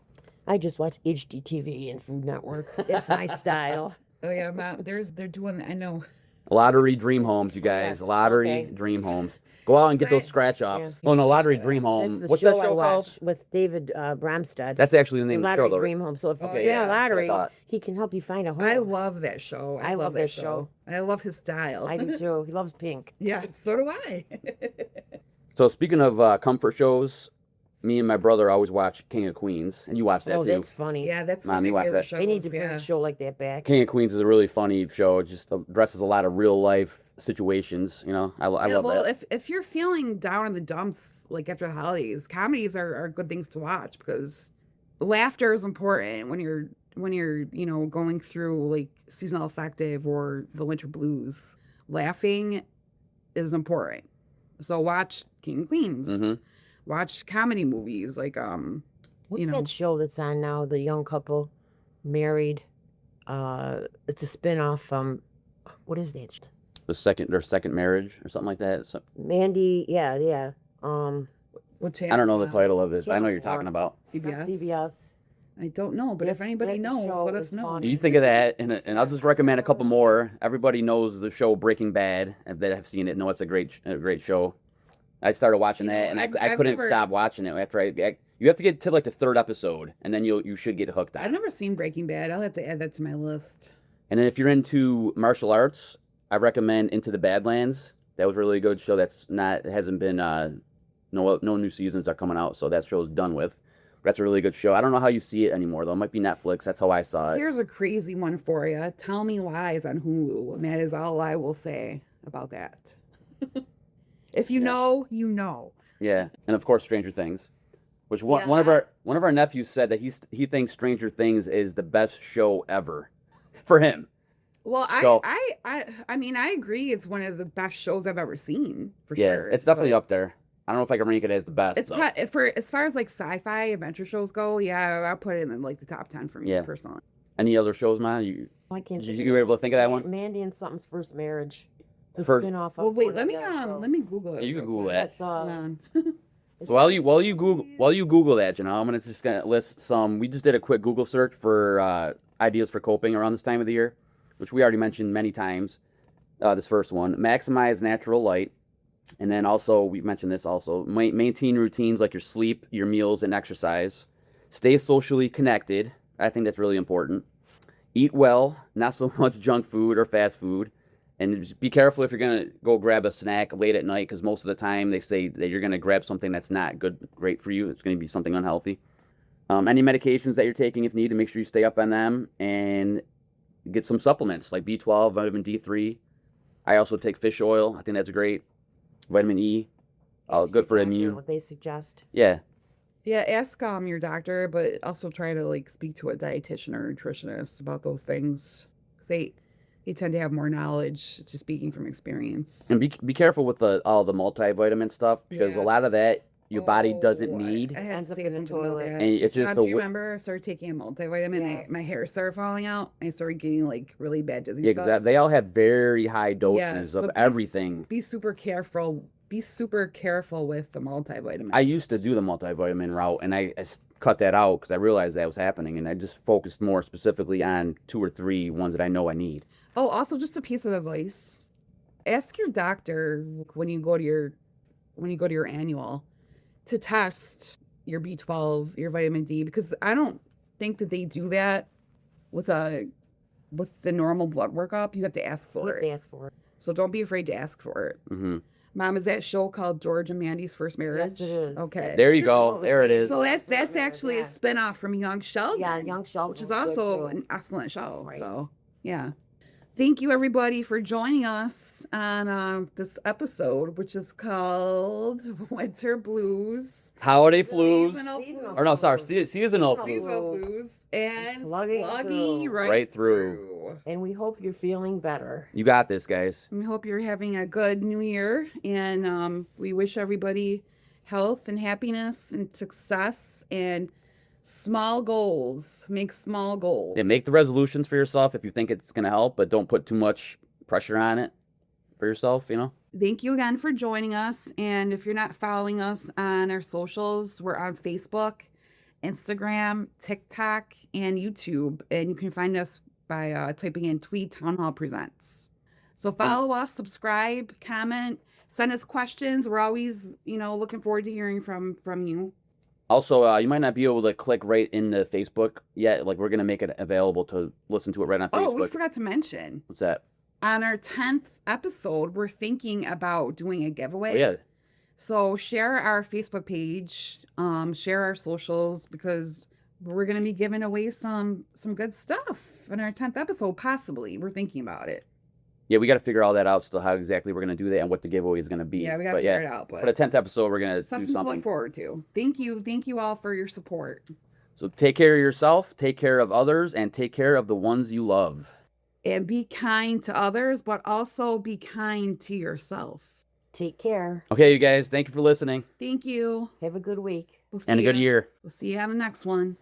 Speaker 3: I just watch HGTV and Food Network. That's my style.
Speaker 2: Oh yeah, they're doing. I know.
Speaker 1: Lottery Dream Homes, you guys. Lottery
Speaker 3: Okay.
Speaker 1: Dream Homes. Go out and get those scratch offs. Oh no, Lottery Dream Home.
Speaker 3: That's the
Speaker 1: What's
Speaker 3: show
Speaker 1: that
Speaker 3: I
Speaker 1: show called?
Speaker 3: watch with David Bramstead.
Speaker 1: That's actually the name
Speaker 3: The
Speaker 1: of the
Speaker 3: Lottery
Speaker 1: show, though.
Speaker 3: Dream Home. So if
Speaker 2: Oh,
Speaker 3: you're in
Speaker 2: yeah,
Speaker 3: a
Speaker 1: that's what I
Speaker 3: lottery,
Speaker 1: thought.
Speaker 3: he can help you find a home.
Speaker 2: I love that show.
Speaker 3: I love that show.
Speaker 2: And I love his style.
Speaker 3: I do too. He loves pink.
Speaker 2: Yeah, so do I.
Speaker 1: So speaking of comfort shows, me and my brother always watch King of Queens, and you watch that
Speaker 3: Oh,
Speaker 1: too.
Speaker 3: that's funny.
Speaker 2: Yeah, that's
Speaker 1: Mom,
Speaker 2: one of
Speaker 1: you
Speaker 2: my
Speaker 1: watch
Speaker 2: favorite
Speaker 1: that.
Speaker 2: shows.
Speaker 3: They need to bring
Speaker 2: yeah.
Speaker 3: a show like that back.
Speaker 1: King of Queens is a really funny show. It just addresses a lot of real life situations. You know, I
Speaker 2: Yeah,
Speaker 1: love
Speaker 2: well,
Speaker 1: that.
Speaker 2: if you're feeling down in the dumps, like after the holidays, comedies are good things to watch because laughter is important when you're going through like seasonal affective or the winter blues. Laughing is important. So watch King of Queens.
Speaker 1: Mhm.
Speaker 2: Watch comedy movies like
Speaker 3: What's that show that's on now? The young couple married. It's a spin-off from what is that?
Speaker 1: Their second marriage or something like that. So,
Speaker 3: Mandy, yeah.
Speaker 2: what
Speaker 1: I don't know the title of this. But I know
Speaker 3: Channel
Speaker 1: you're talking
Speaker 3: 4.
Speaker 1: about.
Speaker 2: CBS.
Speaker 3: CBS.
Speaker 2: I don't know, but if anybody
Speaker 3: that
Speaker 2: knows,
Speaker 3: show
Speaker 2: let
Speaker 3: is
Speaker 2: us know.
Speaker 3: funny.
Speaker 1: You think of that, and I'll just recommend a couple more. Everybody knows the show Breaking Bad. If they have seen it, know it's a great show. I started watching
Speaker 2: You know,
Speaker 1: that, and
Speaker 2: I've
Speaker 1: I couldn't
Speaker 2: never-
Speaker 1: stop watching it after you have to get to like the 3rd episode, and then you should get hooked on
Speaker 2: I've
Speaker 1: it.
Speaker 2: never seen Breaking Bad. I'll have to add that to my list.
Speaker 1: And then if you're into martial arts, I recommend Into the Badlands. That was a really good show. It hasn't been no new seasons are coming out, so that show's done with. That's a really good show. I don't know how you see it anymore though. It might be Netflix. That's how I saw it.
Speaker 2: Here's a crazy one for you. Tell Me Lies on Hulu, and that is all I will say about that. If you know, you know.
Speaker 1: Yeah, and of course Stranger Things, which one
Speaker 2: Yeah,
Speaker 1: one of our nephews said that he thinks Stranger Things is the best show ever for him.
Speaker 2: Well,
Speaker 1: So-
Speaker 2: I mean, I agree. It's one of the best shows I've ever seen, for
Speaker 1: Yeah,
Speaker 2: sure.
Speaker 1: it's definitely
Speaker 2: but
Speaker 1: up there. I don't know if I can rank it as the best.
Speaker 2: It's
Speaker 1: though.
Speaker 2: for as far as like sci-fi adventure shows go. Yeah, I'll put it in like the top 10 for me
Speaker 1: Yeah.
Speaker 2: personally.
Speaker 1: Any other shows, man? You
Speaker 3: I can't.
Speaker 1: you were able to think of that one?
Speaker 3: Mandy and something's first marriage. The
Speaker 1: First-
Speaker 3: spin-off.
Speaker 2: Well,
Speaker 3: of
Speaker 2: wait,
Speaker 3: one
Speaker 2: let
Speaker 3: of
Speaker 2: me
Speaker 3: their shows.
Speaker 2: let me Google it.
Speaker 1: You can
Speaker 2: real
Speaker 1: Google
Speaker 2: quick.
Speaker 1: that.
Speaker 3: That's,
Speaker 2: Hold on.
Speaker 1: So while you Google that, you know, I'm gonna list some. We just did a quick Google search for ideas for coping around this time of the year, which we already mentioned many times. This first one: maximize natural light, and then also we mentioned this also: maintain routines like your sleep, your meals, and exercise. Stay socially connected. I think that's really important. Eat well, not so much junk food or fast food. And just be careful if you're going to go grab a snack late at night, because most of the time they say that you're going to grab something that's not great for you. It's going to be something unhealthy. Any medications that you're taking, if needed, make sure you stay up on them and get some supplements like B12, vitamin D3. I also take fish oil. I think that's great. Vitamin E.
Speaker 3: Ask
Speaker 1: Good
Speaker 3: your
Speaker 1: for
Speaker 3: doctor
Speaker 1: immune.
Speaker 3: What they suggest.
Speaker 1: Yeah.
Speaker 2: Yeah, ask your doctor, but also try to like speak to a dietitian or nutritionist about those things, because they tend to have more knowledge, just speaking from experience.
Speaker 1: And be careful with all the multivitamin stuff, because a
Speaker 2: Yeah.
Speaker 1: lot of that your body doesn't
Speaker 2: Oh,
Speaker 1: need.
Speaker 2: I had
Speaker 3: Ends
Speaker 2: to
Speaker 3: up
Speaker 2: say
Speaker 3: in the
Speaker 2: something about
Speaker 3: toilet.
Speaker 2: that.
Speaker 1: And it's just
Speaker 2: Tom,
Speaker 1: the
Speaker 2: do you
Speaker 1: wi-
Speaker 2: remember I started taking a multivitamin?
Speaker 3: Yes.
Speaker 2: My hair started falling out. I started getting like really bad disease
Speaker 1: Yeah, because
Speaker 2: spots.
Speaker 1: they all have very high doses
Speaker 2: so
Speaker 1: of
Speaker 2: be
Speaker 1: everything.
Speaker 2: Be super careful. Be super careful with the multivitamins.
Speaker 1: I used to do the multivitamin route, and I cut that out because I realized that was happening, and I just focused more specifically on 2 or 3 ones that I know I need.
Speaker 2: Oh, also just a piece of advice. Ask your doctor when you go to your annual to test your B12, your vitamin D, because I don't think that they do that with the normal blood workup. You have to ask for
Speaker 3: Let's
Speaker 2: it.
Speaker 3: ask for it.
Speaker 2: So don't be afraid to ask for it.
Speaker 1: Hmm.
Speaker 2: Mom, is that show called George and Mandy's First Marriage?
Speaker 3: Yes, it is.
Speaker 2: Okay.
Speaker 1: There you go. There it is.
Speaker 2: So that's actually a
Speaker 3: Yeah.
Speaker 2: spin-off from Young Sheldon.
Speaker 3: Yeah, Young Sheldon,
Speaker 2: which is
Speaker 3: was good,
Speaker 2: also
Speaker 3: too.
Speaker 2: an excellent show.
Speaker 3: Right.
Speaker 2: So, yeah. Thank you, everybody, for joining us on this episode, which is called Winter Blues.
Speaker 1: Holiday flus.
Speaker 3: Seasonal
Speaker 1: Or no, sorry,
Speaker 3: flus.
Speaker 1: seasonal
Speaker 3: Seasonal
Speaker 1: flus.
Speaker 2: Seasonal blues. And
Speaker 3: Slugging
Speaker 2: slugging
Speaker 3: through.
Speaker 2: right
Speaker 1: through.
Speaker 2: through.
Speaker 3: And we hope you're feeling better.
Speaker 1: You got this, guys.
Speaker 2: We hope you're having a good new year. And we wish everybody health and happiness and success and small goals. Make small goals.
Speaker 1: Yeah, make the resolutions for yourself if you think it's going to help, but don't put too much pressure on it for yourself, you know?
Speaker 2: Thank you again for joining us. And if you're not following us on our socials, we're on Facebook, Instagram, TikTok, and YouTube. And you can find us by typing in Tweed Townhall Presents. So follow us, subscribe, comment, send us questions. We're always, looking forward to hearing from you.
Speaker 1: Also, you might not be able to click right into Facebook yet. Like, we're going to make it available to listen to it right on Facebook.
Speaker 2: Oh, we forgot to mention.
Speaker 1: What's that?
Speaker 2: On our 10th episode, we're thinking about doing a giveaway.
Speaker 1: Oh, yeah.
Speaker 2: So share our Facebook page, share our socials, because we're going to be giving away some good stuff in our 10th episode, possibly. We're thinking about it.
Speaker 1: Yeah, we got to figure all that out still, how exactly we're going to do that and what the giveaway is going to be.
Speaker 2: Yeah, we got to figure it out. But
Speaker 1: for the 10th episode, we're going to do
Speaker 2: something to
Speaker 1: something.
Speaker 2: look forward to. Thank you. Thank you all for your support.
Speaker 1: So take care of yourself, take care of others, and take care of the ones you love.
Speaker 2: And be kind to others, but also be kind to yourself.
Speaker 3: Take care.
Speaker 1: Okay, you guys, thank you for listening.
Speaker 2: Thank you.
Speaker 3: Have a good week.
Speaker 2: We'll see
Speaker 1: And a good
Speaker 2: ya.
Speaker 1: year.
Speaker 2: We'll see you on the next one.